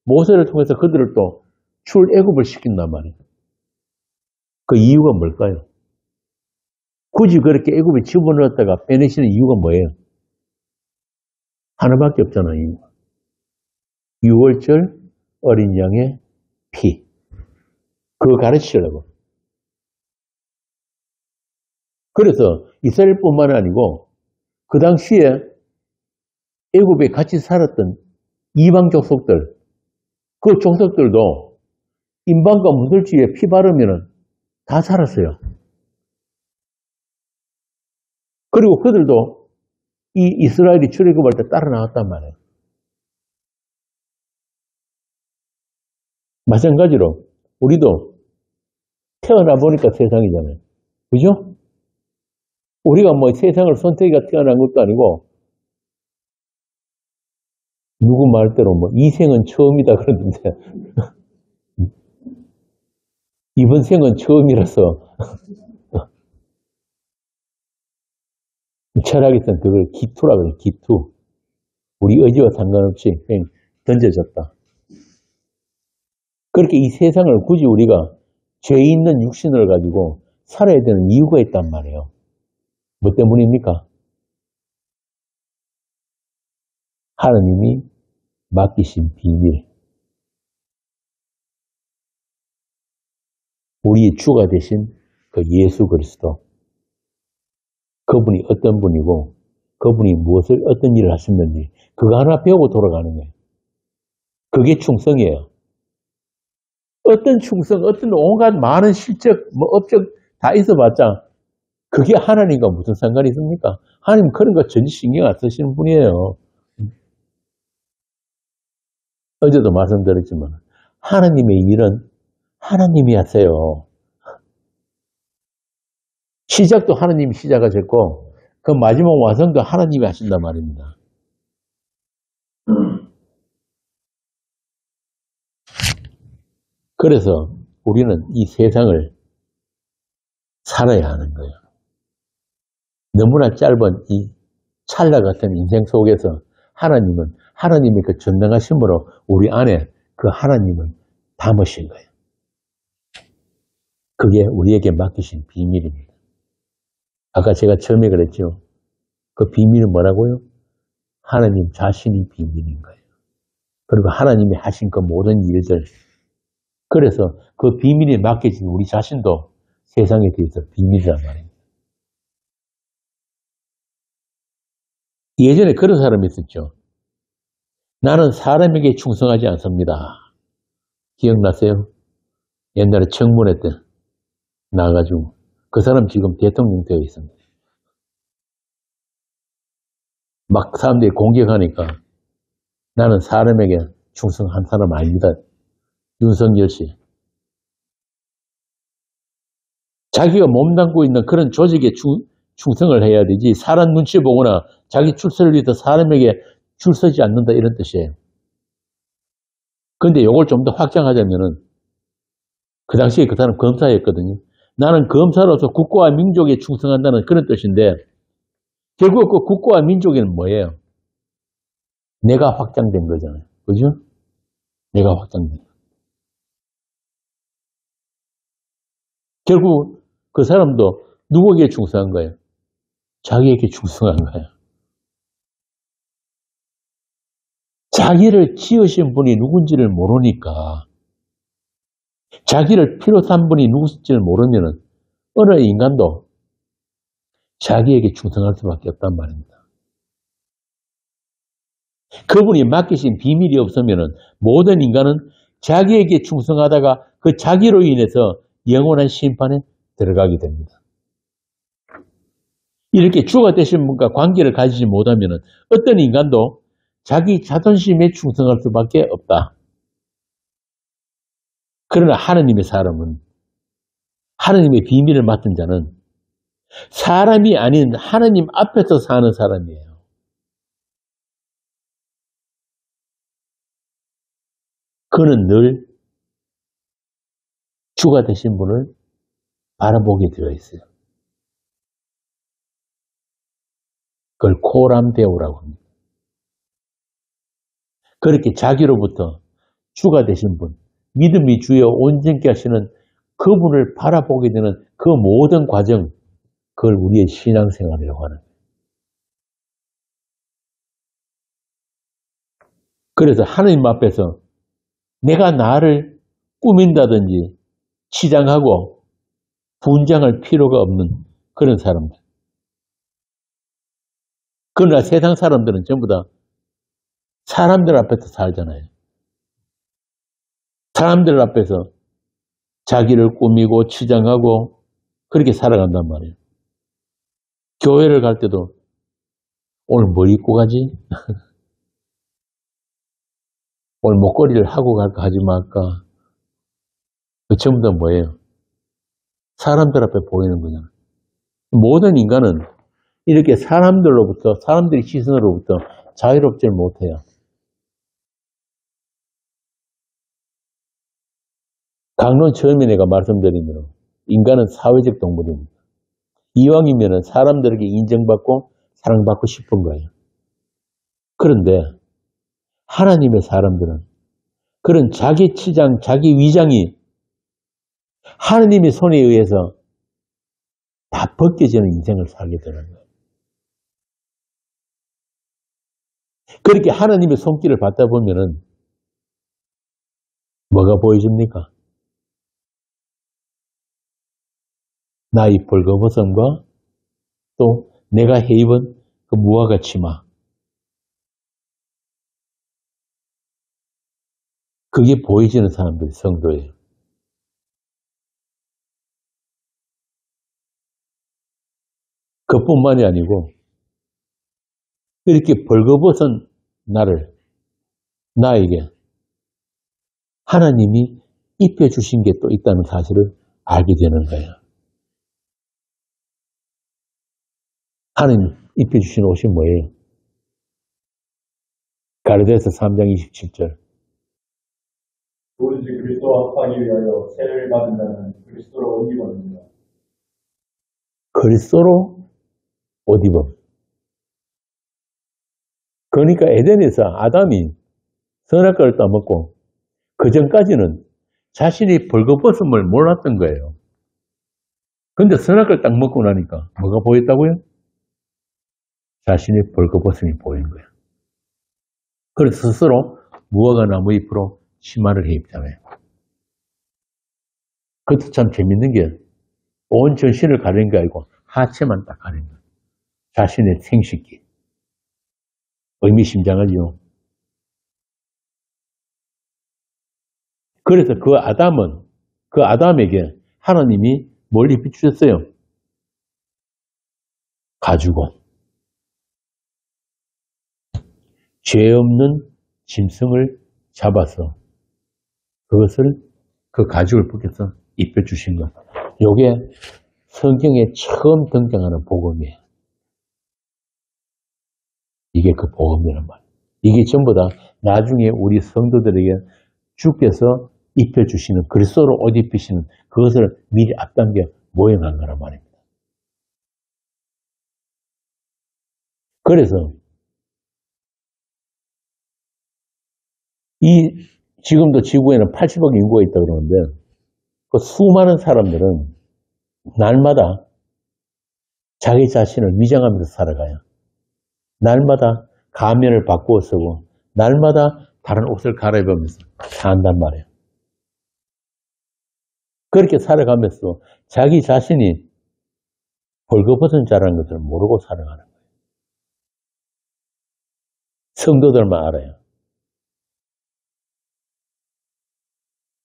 모세를 통해서 그들을 또 출애굽을 시킨단 말이에요. 그 이유가 뭘까요? 굳이 그렇게 애굽에 집어넣었다가 빼내시는 이유가 뭐예요? 하나밖에 없잖아요. 6월절 어린 양의 피. 그거 가르치려고. 그래서 이스라엘뿐만 아니고 그 당시에 애굽에 같이 살았던 이방 족속들, 그 족속들도 인방과 문설주에 피 바르면 다 살았어요. 그리고 그들도 이 이스라엘이 출애굽할 때 따라 나왔단 말이에요. 마찬가지로 우리도 태어나 보니까 세상이잖아요. 그죠? 우리가 뭐 세상을 선택해가 태어난 것도 아니고 누구 말대로 뭐 이 생은 처음이다 그러는데 이번 생은 처음이라서 철학에서는 그걸 기투라 그래요. 기투. 우리 의지와 상관없이 그냥 던져졌다. 그렇게 이 세상을 굳이 우리가 죄 있는 육신을 가지고 살아야 되는 이유가 있단 말이에요. 뭐 때문입니까? 하나님이 맡기신 비밀. 우리의 주가 되신 그 예수 그리스도. 그분이 어떤 분이고 그분이 무엇을 어떤 일을 하셨는지 그거 하나 배우고 돌아가는 거예요. 그게 충성이에요. 어떤 충성, 어떤 온갖 많은 실적, 뭐 업적 다 있어봤자 그게 하나님과 무슨 상관이 있습니까? 하나님 그런 거 전혀 신경 안 쓰시는 분이에요. 어제도 말씀드렸지만 하나님의 일은 하나님이 하세요. 시작도 하나님이 시작하셨고 그 마지막 완성도 하나님이 하신단 말입니다. 그래서 우리는 이 세상을 살아야 하는 거예요. 너무나 짧은 이 찰나 같은 인생 속에서 하나님의 그 전능하심으로 우리 안에 그 하나님을 담으신 거예요. 그게 우리에게 맡기신 비밀입니다. 아까 제가 처음에 그랬죠. 그 비밀은 뭐라고요? 하나님 자신이 비밀인 거예요. 그리고 하나님이 하신 그 모든 일들. 그래서 그 비밀이 맡겨진 우리 자신도 세상에 대해서 비밀이란 말입니다. 예전에 그런 사람이 있었죠. 나는 사람에게 충성하지 않습니다. 기억나세요? 옛날에 청문회 때 나가지고 그 사람 지금 대통령 되어 있습니다. 막 사람들이 공격하니까 나는 사람에게 충성한 사람 아닙니다. 윤석열 씨. 자기가 몸담고 있는 그런 조직에 충성을 해야 되지 사람 눈치 보거나 자기 출세를 위해서 사람에게 줄 서지 않는다 이런 뜻이에요. 그런데 이걸 좀 더 확장하자면은 그 당시에 그 사람 검사였거든요. 나는 검사로서 국가와 민족에 충성한다는 그런 뜻인데 결국 그 국가와 민족에는 뭐예요? 내가 확장된 거잖아요. 그죠? 내가 확장된 거. 결국 그 사람도 누구에게 충성한 거예요? 자기에게 충성한 거예요. 자기를 지으신 분이 누군지를 모르니까 자기를 필요한 분이 누구인지를 모르면 어느 인간도 자기에게 충성할 수밖에 없단 말입니다. 그분이 맡기신 비밀이 없으면 모든 인간은 자기에게 충성하다가 그 자기로 인해서 영원한 심판에 들어가게 됩니다. 이렇게 주가 되신 분과 관계를 가지지 못하면 어떤 인간도 자기 자존심에 충성할 수밖에 없다. 그러나 하느님의 사람은 하느님의 비밀을 맡은 자는 사람이 아닌 하느님 앞에서 사는 사람이에요. 그는 늘 주가 되신 분을 바라보게 되어 있어요. 그걸 코람데오라고 합니다. 그렇게 자기로부터 주가 되신 분, 믿음이 주여 온전케 하시는 그분을 바라보게 되는 그 모든 과정, 그걸 우리의 신앙생활이라고 하는 거예요. 그래서 하나님 앞에서 내가 나를 꾸민다든지 치장하고 분장할 필요가 없는 그런 사람들. 그러나 세상 사람들은 전부 다 사람들 앞에서 살잖아요. 사람들 앞에서 자기를 꾸미고 치장하고 그렇게 살아간단 말이에요. 교회를 갈 때도 오늘 뭘 입고 가지? 오늘 목걸이를 하고 갈까 하지 말까? 그 전부 다 뭐예요? 사람들 앞에 보이는 거잖아요. 모든 인간은 이렇게 사람들의 시선으로부터 자유롭지 못해요. 강론 처음에 내가 말씀드린 대로 인간은 사회적 동물입니다. 이왕이면 사람들에게 인정받고 사랑받고 싶은 거예요. 그런데 하나님의 사람들은 그런 자기 치장, 자기 위장이 하나님의 손에 의해서 다 벗겨지는 인생을 살게 되는 거예요. 그렇게 하나님의 손길을 받다 보면은 뭐가 보여집니까? 나의 벌거벗음과 또 내가 해입은 그 무화과 치마. 그게 보여지는 사람들이 성도예요. 그뿐만이 아니고 이렇게 벌거벗은 나에게 하나님이 입혀주신 게 또 있다는 사실을 알게 되는 거예요. 하나님 입혀주신 옷이 뭐예요? 가르디아서 3장 27절. 오직 그리스도와 합하기 위하여 세례를 받은 자는 그리스도로 옷 입었느니라. 그리스도로 옷 입음. 그러니까 에덴에서 아담이 선악과를 따먹고 그 전까지는 자신이 벌거벗음을 몰랐던 거예요. 근데 선악과를 딱 먹고 나니까 뭐가 보였다고요? 자신의 벌거벗음이 보인 거예요. 그래서 스스로 무화과 나무 잎으로 치마를 해 입잖아요. 그것도 참 재밌는 게 온 전신을 가리는 게 아니고 하체만 딱 가리는 거예요. 자신의 생식기. 의미심장하죠. 그래서 그 아담에게 하나님이 뭘 입혀주셨어요? 가죽옷. 죄 없는 짐승을 잡아서 그것을 그 가죽을 벗겨서 입혀주신 것. 요게 성경에 처음 등장하는 복음이에요. 이게 그 복음이란 말이에요. 이게 전부 다 나중에 우리 성도들에게 주께서 입혀주시는 그리스도로 옷 입히시는 그것을 미리 앞당겨 모형한 거란 말입니다. 그래서 지금도 지구에는 80억 인구가 있다고 그러는데 그 수많은 사람들은 날마다 자기 자신을 위장하면서 살아가요. 날마다 가면을 바꾸어 쓰고 날마다 다른 옷을 갈아입으면서 산단 말이에요. 그렇게 살아가면서 자기 자신이 벌거벗은 자라는 것을 모르고 살아가는 거예요. 성도들만 알아요.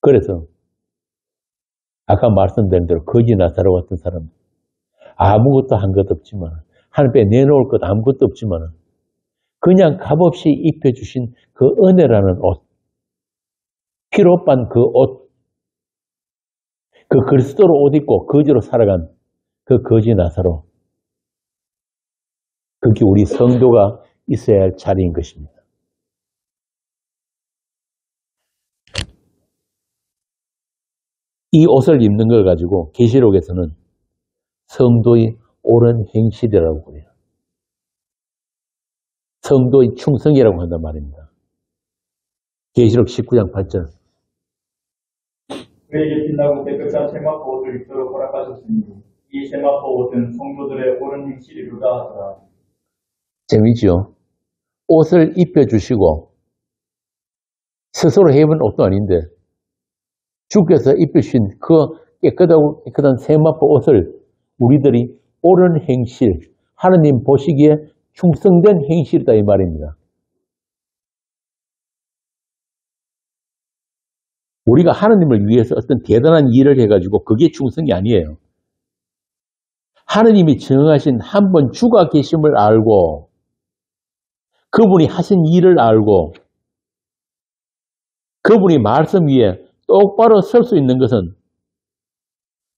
그래서 아까 말씀드린 대로 거지 나사로 같은 사람 아무것도 한 것 없지만 하나님께 내놓을 것 아무것도 없지만 그냥 값없이 입혀주신 그 은혜라는 옷, 피로 빤 그 옷, 그 그리스도로 옷 입고 거지로 살아간 그 거지 나사로, 그게 우리 성도가 있어야 할 자리인 것입니다. 이 옷을 입는 걸 가지고 계시록에서는 성도의 옳은 행실이라고 그래요. 성도의 충성이라고 한단 말입니다. 계시록 19장 8절. 그에게 빛나고 깨끗한 세마포 옷을 입도록 허락하셨으니 이 세마포 옷은 성도들의 옳은 행실이로다 하더라. 재미지요? 옷을 입혀주시고 스스로 해입은 옷도 아닌데 주께서 입으신 그 깨끗한 세마포 옷을 우리들이 옳은 행실, 하나님 보시기에 충성된 행실이다 이 말입니다. 우리가 하나님을 위해서 어떤 대단한 일을 해가지고 그게 충성이 아니에요. 하나님이 정하신 한 번 주가 계심을 알고 그분이 하신 일을 알고 그분이 말씀 위에 똑바로 설 수 있는 것은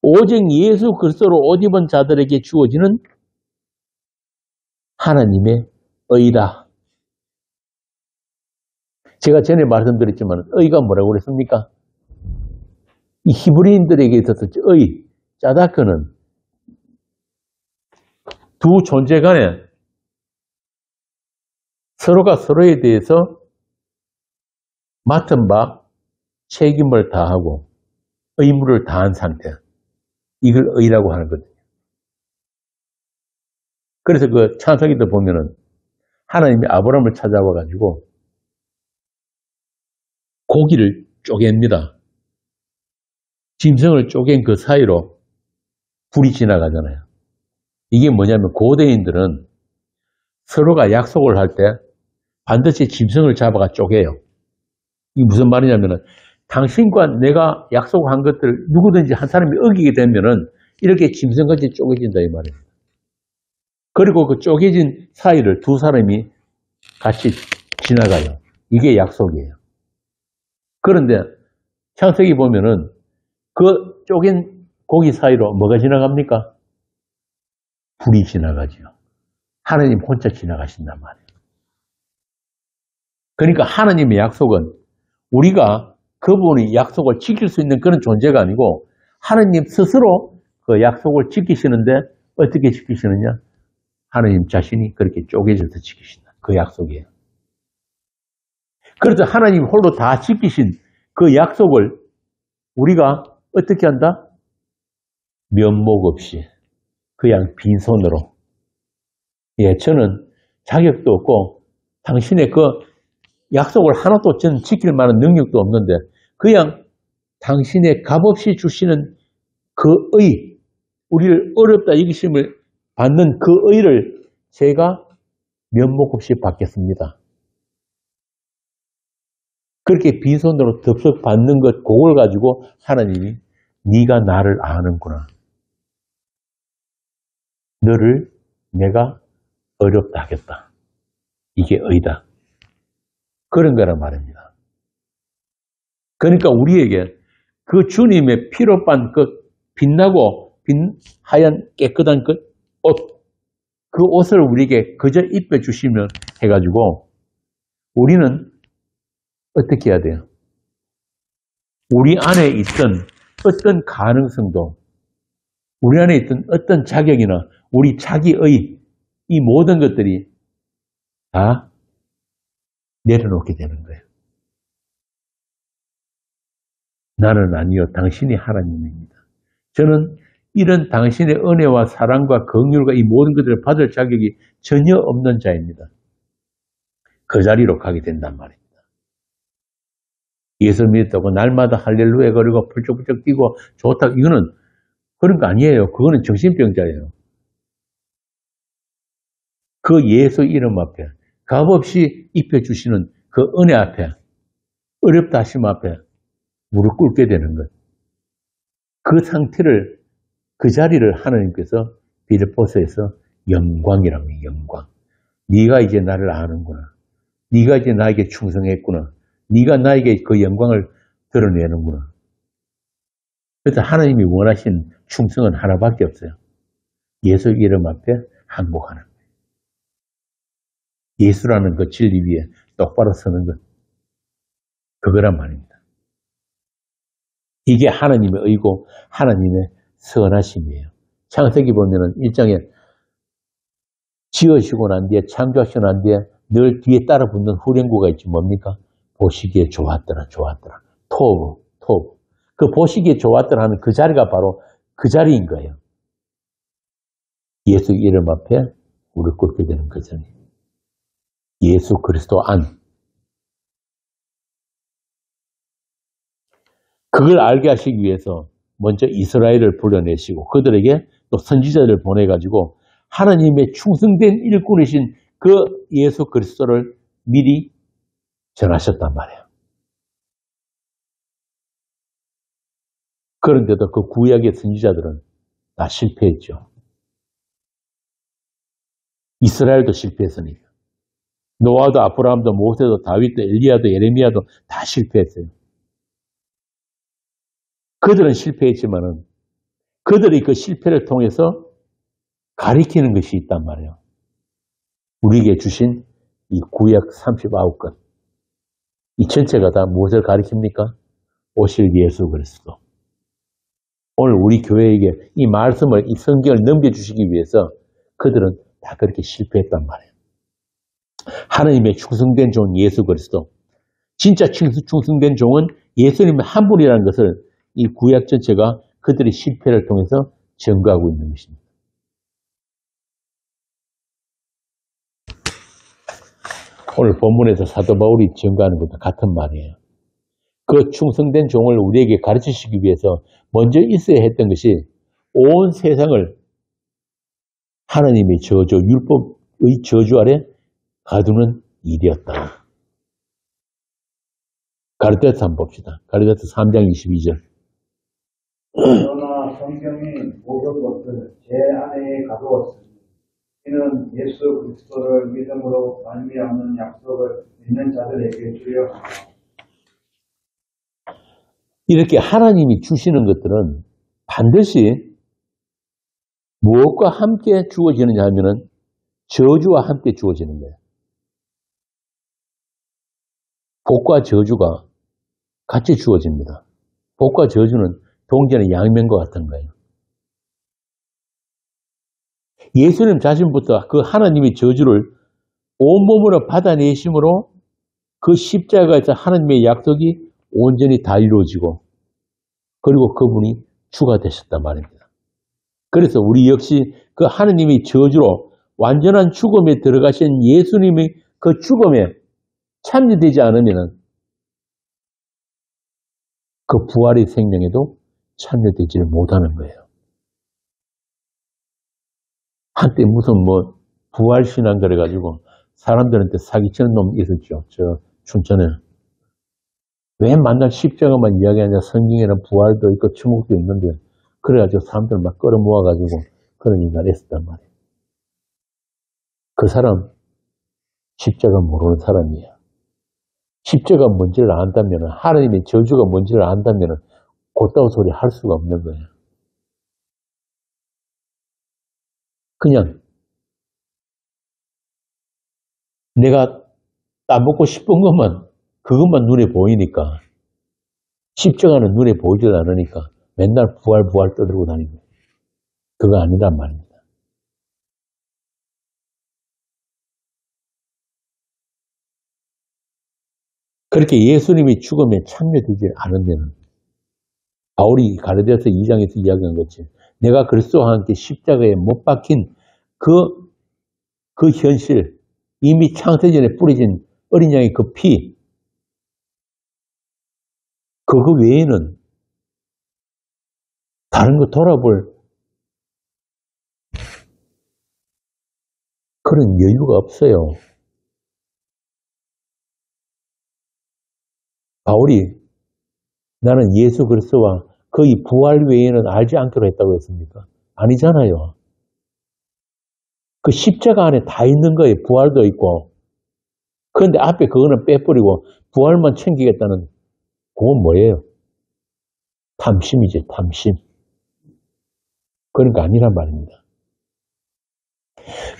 오직 예수 그리스도로 옷 입은 자들에게 주어지는 하나님의 의다. 제가 전에 말씀드렸지만 의가 뭐라고 그랬습니까? 이 히브리인들에게 있어서 의, 짜다크는 두 존재 간에 서로가 서로에 대해서 맡은 바 책임을 다하고 의무를 다한 상태. 이걸 의라고 하는 거거든요. 그래서 그 창세기도 보면은 하나님이 아브라함을 찾아와 가지고 고기를 쪼갭니다. 짐승을 쪼갠 그 사이로 불이 지나가잖아요. 이게 뭐냐면 고대인들은 서로가 약속을 할 때 반드시 짐승을 잡아가 쪼개요. 이게 무슨 말이냐면은 당신과 내가 약속한 것들 누구든지 한 사람이 어기게 되면은 이렇게 짐승같이 쪼개진다 이 말입니다. 그리고 그 쪼개진 사이를 두 사람이 같이 지나가요. 이게 약속이에요. 그런데 창세기 보면은 그 쪼갠 고기 사이로 뭐가 지나갑니까? 불이 지나가죠. 하나님 혼자 지나가신단 말이에요. 그러니까 하나님의 약속은 우리가 그분이 약속을 지킬 수 있는 그런 존재가 아니고 하나님 스스로 그 약속을 지키시는데 어떻게 지키시느냐? 하나님 자신이 그렇게 쪼개져서 지키신다. 그 약속이에요. 그래서 하나님 홀로 다 지키신 그 약속을 우리가 어떻게 한다? 면목 없이 그냥 빈손으로. 예, 저는 자격도 없고 당신의 그 약속을 하나도 저는 지킬 만한 능력도 없는데 그냥 당신의 값없이 주시는 그 의, 우리를 어렵다 여기심을 받는 그 의를 제가 면목 없이 받겠습니다. 그렇게 빈손으로 덥석 받는 것, 그걸 가지고 하나님이 네가 나를 아는구나. 너를 내가 어렵다 하겠다. 이게 의다. 그런 거란 말입니다. 그러니까 우리에게 그 주님의 피로 빤 그 빛나고 하얀 깨끗한 그 옷, 그 옷을 우리에게 그저 입혀주시면 해가지고 우리는 어떻게 해야 돼요? 우리 안에 있던 어떤 가능성도 우리 안에 있던 어떤 자격이나 우리 자기의 이 모든 것들이 다 내려놓게 되는 거예요. 나는 아니요 당신이 하나님입니다. 저는 이런 당신의 은혜와 사랑과 긍휼과 이 모든 것들을 받을 자격이 전혀 없는 자입니다. 그 자리로 가게 된단 말입니다. 예수 믿었다고 날마다 할렐루야 거리고 펄쩍펄쩍 뛰고 좋다 이거는 그런 거 아니에요. 그거는 정신병자예요. 그 예수 이름 앞에 값없이 입혀주시는 그 은혜 앞에 어렵다 하심 앞에 무릎 꿇게 되는 것. 그 상태를 그 자리를 하나님께서 빌립보서에서 영광이라고 해요. 영광. 네가 이제 나를 아는구나. 네가 이제 나에게 충성했구나. 네가 나에게 그 영광을 드러내는구나. 그래서 하나님이 원하신 충성은 하나밖에 없어요. 예수 이름 앞에 항복하는 거예요. 예수라는 그 진리 위에 똑바로 서는 것. 그거란 말입니다. 이게 하나님의 의고 하나님의 선하심이에요. 창세기 보면은 1장에 지으시고 난 뒤에 창조하시고 난 뒤에 늘 뒤에 따라 붙는 후렴구가 있지 뭡니까? 보시기에 좋았더라 좋았더라. 토브. 그 보시기에 좋았더라 하는 그 자리가 바로 그 자리인 거예요. 예수 이름 앞에 무릎 꿇게 되는 그 자리. 예수 그리스도 안. 그걸 알게 하시기 위해서 먼저 이스라엘을 불러내시고 그들에게 또 선지자들을 보내가지고 하나님의 충성된 일꾼이신 그 예수 그리스도를 미리 전하셨단 말이에요. 그런데도 그 구약의 선지자들은 다 실패했죠. 이스라엘도 실패했으니까. 노아도 아브라함도 모세도 다윗도 엘리야도 예레미야도 다 실패했어요. 그들은 실패했지만은 그들이 그 실패를 통해서 가리키는 것이 있단 말이에요. 우리에게 주신 이 구약 39권. 이 전체가 다 무엇을 가리킵니까? 오실 예수 그리스도. 오늘 우리 교회에게 이 말씀을, 이 성경을 넘겨주시기 위해서 그들은 다 그렇게 실패했단 말이에요. 하나님의 충성된 종 예수 그리스도. 진짜 충성된 종은 예수님의 한 분이라는 것을 이 구약 전체가 그들의 실패를 통해서 증거하고 있는 것입니다. 오늘 본문에서 사도 바울이 증거하는 것도 같은 말이에요. 그 충성된 종을 우리에게 가르치시기 위해서 먼저 있어야 했던 것이 온 세상을 하나님의 저주, 율법의 저주 아래 가두는 일이었다. 가르디아서 한번 봅시다. 가르디아서 3장 22절. 그러나 성경이 모든 것을 제 안에 가두었으니 이는 예수 그리스도를 믿음으로 말미암는 약속을 믿는 자들에게 주려 하라. 이렇게 하나님이 주시는 것들은 반드시 무엇과 함께 주어지느냐 하면은 저주와 함께 주어지는 거예요. 복과 저주가 같이 주어집니다. 복과 저주는 동전의 양면과 같은 거예요. 예수님 자신부터 그 하나님의 저주를 온몸으로 받아내심으로 그 십자가에서 하나님의 약속이 온전히 다 이루어지고 그리고 그분이 주가 되셨단 말입니다. 그래서 우리 역시 그 하나님의 저주로 완전한 죽음에 들어가신 예수님의 그 죽음에 참여되지 않으면 그 부활의 생명에도 참여되지를 못하는 거예요. 한때 무슨 부활신앙 그래가지고 사람들한테 사기치는 놈 있었죠. 저 춘천에. 왜 만날 십자가만 이야기하냐. 성경에는 부활도 있고 천국도 있는데 그래가지고 사람들 막 끌어모아가지고 그런 인간을 했었단 말이에요. 그 사람 십자가 모르는 사람이에요. 십자가 뭔지를 안다면 하나님의 저주가 뭔지를 안다면 곧다운 소리 할 수가 없는 거예요. 그냥 내가 따먹고 싶은 것만 그것만 눈에 보이니까 십자가는 눈에 보이질 않으니까 맨날 부활 떠들고 다니고 그거 아니란 말입니다. 그렇게 예수님이 죽음에 참여되지 않으면 바울이 갈라디아서 2장에서 이야기한 것이 내가 그리스도와 함께 십자가에 못 박힌 그 현실 이미 창세전에 뿌려진 어린 양의 그 피 그거 외에는 다른 거 돌아볼 그런 여유가 없어요. 바울이 나는 예수 그리스도와 그의 부활 외에는 알지 않기로 했다고 했습니까? 아니잖아요. 그 십자가 안에 다 있는 거예요. 부활도 있고. 그런데 앞에 그거는 빼버리고 부활만 챙기겠다는 그건 뭐예요? 탐심이지, 탐심. 그런 거 아니란 말입니다.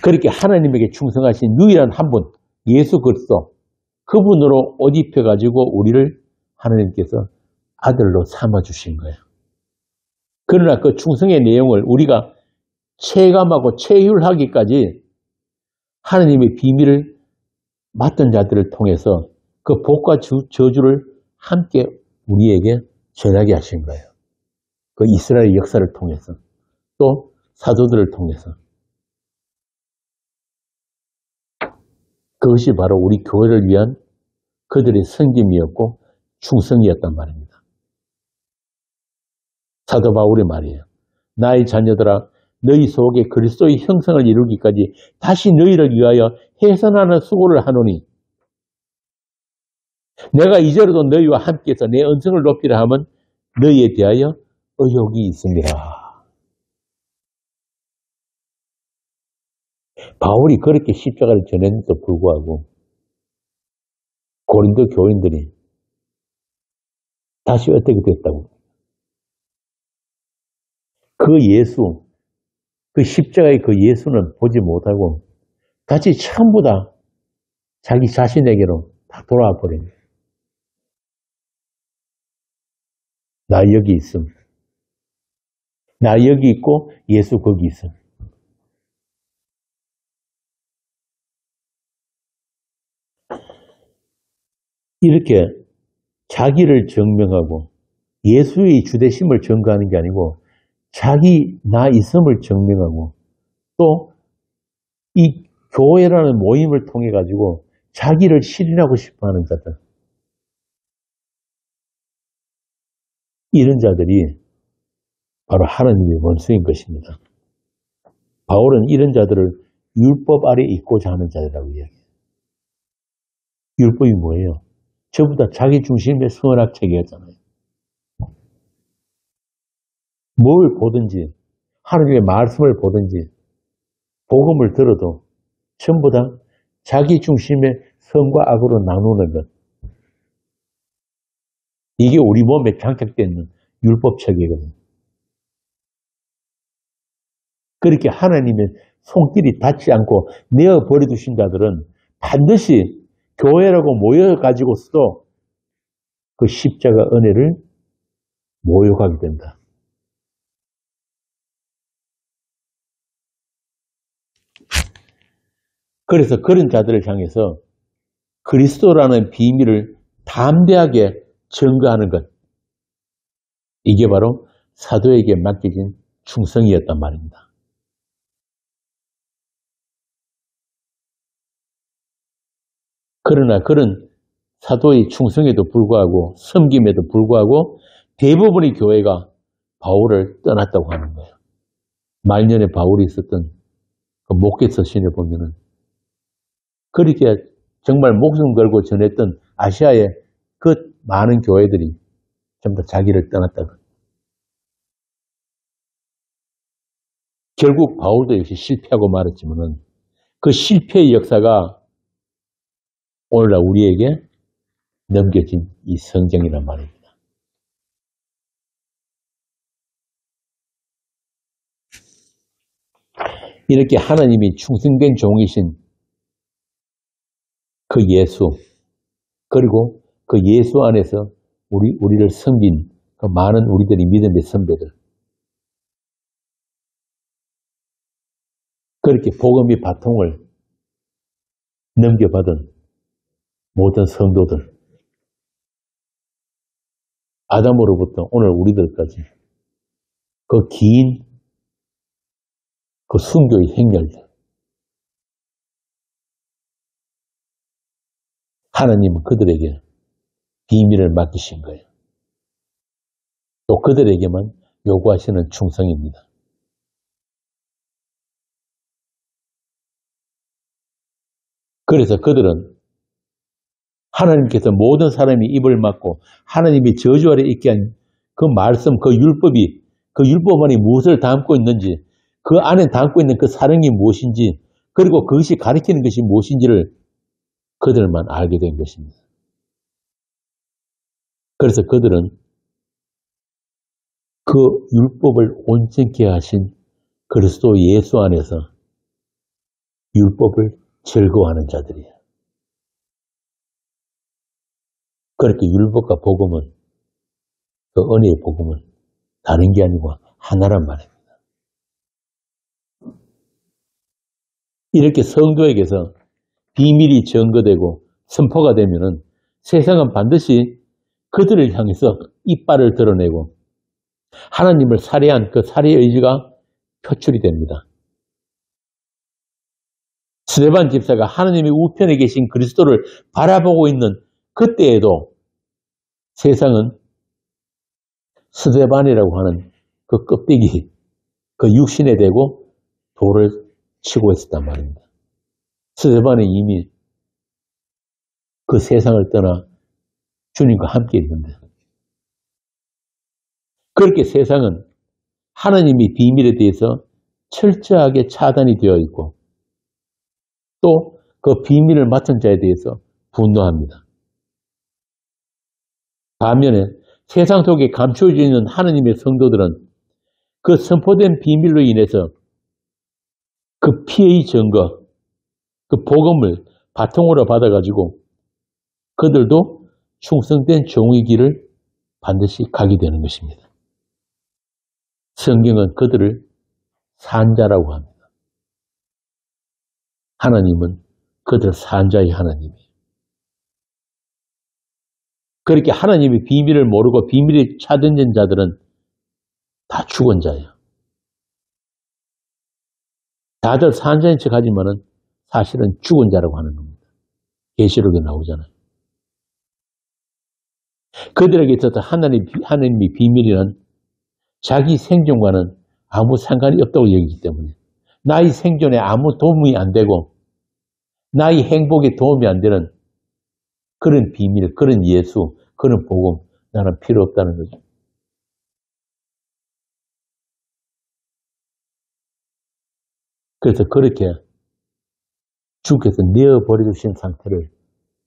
그렇게 하나님에게 충성하신 유일한 한 분, 예수 그리스도, 그분으로 옷 입혀가지고 우리를 하나님께서 아들로 삼아주신 거예요. 그러나 그 충성의 내용을 우리가 체감하고 체휼하기까지 하나님의 비밀을 맡은 자들을 통해서 그 복과 저주를 함께 우리에게 전하게 하신 거예요. 그 이스라엘 역사를 통해서 또 사도들을 통해서 그것이 바로 우리 교회를 위한 그들의 섬김이었고 충성이었단 말입니다. 사도 바울의 말이에요. 나의 자녀들아 너희 속에 그리스도의 형성을 이루기까지 다시 너희를 위하여 해선하는 수고를 하노니 내가 이제로도 너희와 함께해서 내 언성을 높이라 하면 너희에 대하여 의욕이 있습니다. 바울이 그렇게 십자가를 전했는데도 불구하고 고린도 교인들이 다시 어떻게 됐다고? 그 예수, 그 십자가의 그 예수는 보지 못하고 다시 전부 다 자기 자신에게로 다 돌아와 버립니다. 나 여기 있음. 나 여기 있고 예수 거기 있음. 이렇게 자기를 증명하고 예수의 주되심을 증거하는 게 아니고 자기 나 있음을 증명하고 또 이 교회라는 모임을 통해 가지고 자기를 실현하고 싶어하는 자들 이런 자들이 바로 하나님의 원수인 것입니다. 바울은 이런 자들을 율법 아래 있고자 하는 자들이라고 이야기해요. 율법이 뭐예요? 전부 다 자기 중심의 수언학책이었잖아요. 뭘 보든지 하나님의 말씀을 보든지 복음을 들어도 전부 다 자기 중심의 선과 악으로 나누는 것. 이게 우리 몸에 장착되어 있는 율법책이거든요. 그렇게 하나님의 손길이 닿지 않고 내어버려 두신 자들은 반드시 교회라고 모여가지고서도 그 십자가 은혜를 모욕하게 된다. 그래서 그런 자들을 향해서 그리스도라는 비밀을 담대하게 증거하는 것. 이게 바로 사도에게 맡겨진 충성이었단 말입니다. 그러나 그런 사도의 충성에도 불구하고 섬김에도 불구하고 대부분의 교회가 바울을 떠났다고 하는 거예요. 말년에 바울이 있었던 그 목회서신을 보면은 그렇게 정말 목숨 걸고 전했던 아시아의 그 많은 교회들이 전부 다 자기를 떠났다고. 결국 바울도 역시 실패하고 말았지만은 그 실패의 역사가 오늘날 우리에게 넘겨진 이 성경이란 말입니다. 이렇게 하나님이 충성된 종이신 그 예수, 그리고 그 예수 안에서 우리를 섬긴 그 많은 우리들이 믿음의 선배들, 그렇게 복음의 바통을 넘겨받은 모든 성도들, 아담으로부터 오늘 우리들까지 그 긴 그 순교의 행렬들, 하나님은 그들에게 비밀을 맡기신 거예요. 또 그들에게만 요구하시는 충성입니다. 그래서 그들은 하나님께서 모든 사람이 입을 막고 하나님이 저주 아래 있게 한 그 말씀, 그 율법이, 그 율법 안에 무엇을 담고 있는지, 그 안에 담고 있는 그 사령이 무엇인지, 그리고 그것이 가리키는 것이 무엇인지를 그들만 알게 된 것입니다. 그래서 그들은 그 율법을 온전케 하신 그리스도 예수 안에서 율법을 즐거워하는 자들이에요. 그렇게 율법과 복음은, 그 은혜의 복음은 다른 게 아니고 하나란 말입니다. 이렇게 성도에게서 비밀이 증거되고 선포가 되면은 세상은 반드시 그들을 향해서 이빨을 드러내고 하나님을 살해한 그 살해 의지가 표출이 됩니다. 스데반 집사가 하나님의 우편에 계신 그리스도를 바라보고 있는 그때에도 세상은 스데반이라고 하는 그 껍데기, 그 육신에 대고 돌을 치고 있었단 말입니다. 스데반은 이미 그 세상을 떠나 주님과 함께 있는데, 그렇게 세상은 하나님의 비밀에 대해서 철저하게 차단이 되어 있고 또 그 비밀을 맡은 자에 대해서 분노합니다. 반면에 세상 속에 감춰져 있는 하나님의 성도들은 그 선포된 비밀로 인해서 그 피해의 증거, 그 복음을 바통으로 받아가지고 그들도 충성된 종의 길을 반드시 가게 되는 것입니다. 성경은 그들을 산자라고 합니다. 하나님은 그들 산자의 하나님이에요. 그렇게 하나님의 비밀을 모르고 비밀에 차던진 자들은 다 죽은 자예요. 다들 산자인 척 하지만은 사실은 죽은 자라고 하는 겁니다. 계시록에 나오잖아요. 그들에게 있어서 하나님의 비밀이란 자기 생존과는 아무 상관이 없다고 여기기 때문에 나의 생존에 아무 도움이 안 되고 나의 행복에 도움이 안 되는 그런 비밀, 그런 예수, 그런 복음 나는 필요 없다는 거죠. 그래서 그렇게 주께서 내어버려 주신 상태를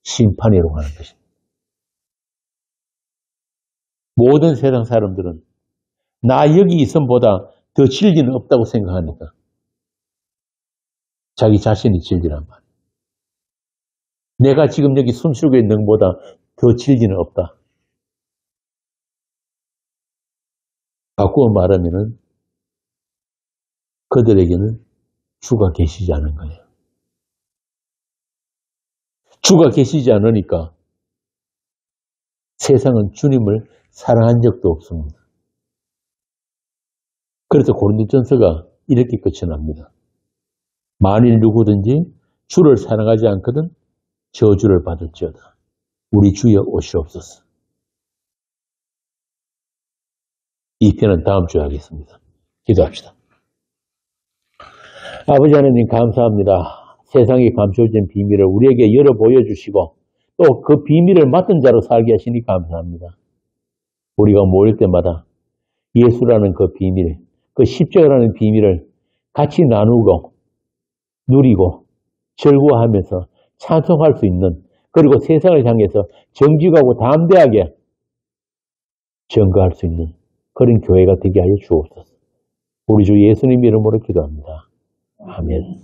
심판이라고 하는 것입니다. 모든 세상 사람들은 나 여기 있음보다 더 진리는 없다고 생각하니까 자기 자신이 진리란 말이에요. 내가 지금 여기 숨쉬고 있는 것보다 더 진리는 없다. 바꾸어 말하면은 그들에게는 주가 계시지 않은 거예요. 주가 계시지 않으니까 세상은 주님을 사랑한 적도 없습니다. 그래서 고린도전서가 이렇게 끝이 납니다. 만일 누구든지 주를 사랑하지 않거든 저주를 받을지어다. 우리 주여 오시옵소서. 이 편은 다음 주에 하겠습니다. 기도합시다. 아버지 하나님 감사합니다. 세상에 감춰진 비밀을 우리에게 열어 보여주시고 또 그 비밀을 맡은 자로 살게 하시니 감사합니다. 우리가 모일 때마다 예수라는 그 비밀, 그 십자가라는 비밀을 같이 나누고 누리고 즐거워하면서 찬송할 수 있는, 그리고 세상을 향해서 정직하고 담대하게 증거할 수 있는 그런 교회가 되게 하여 주옵소서. 우리 주 예수님 이름으로 기도합니다. 아멘.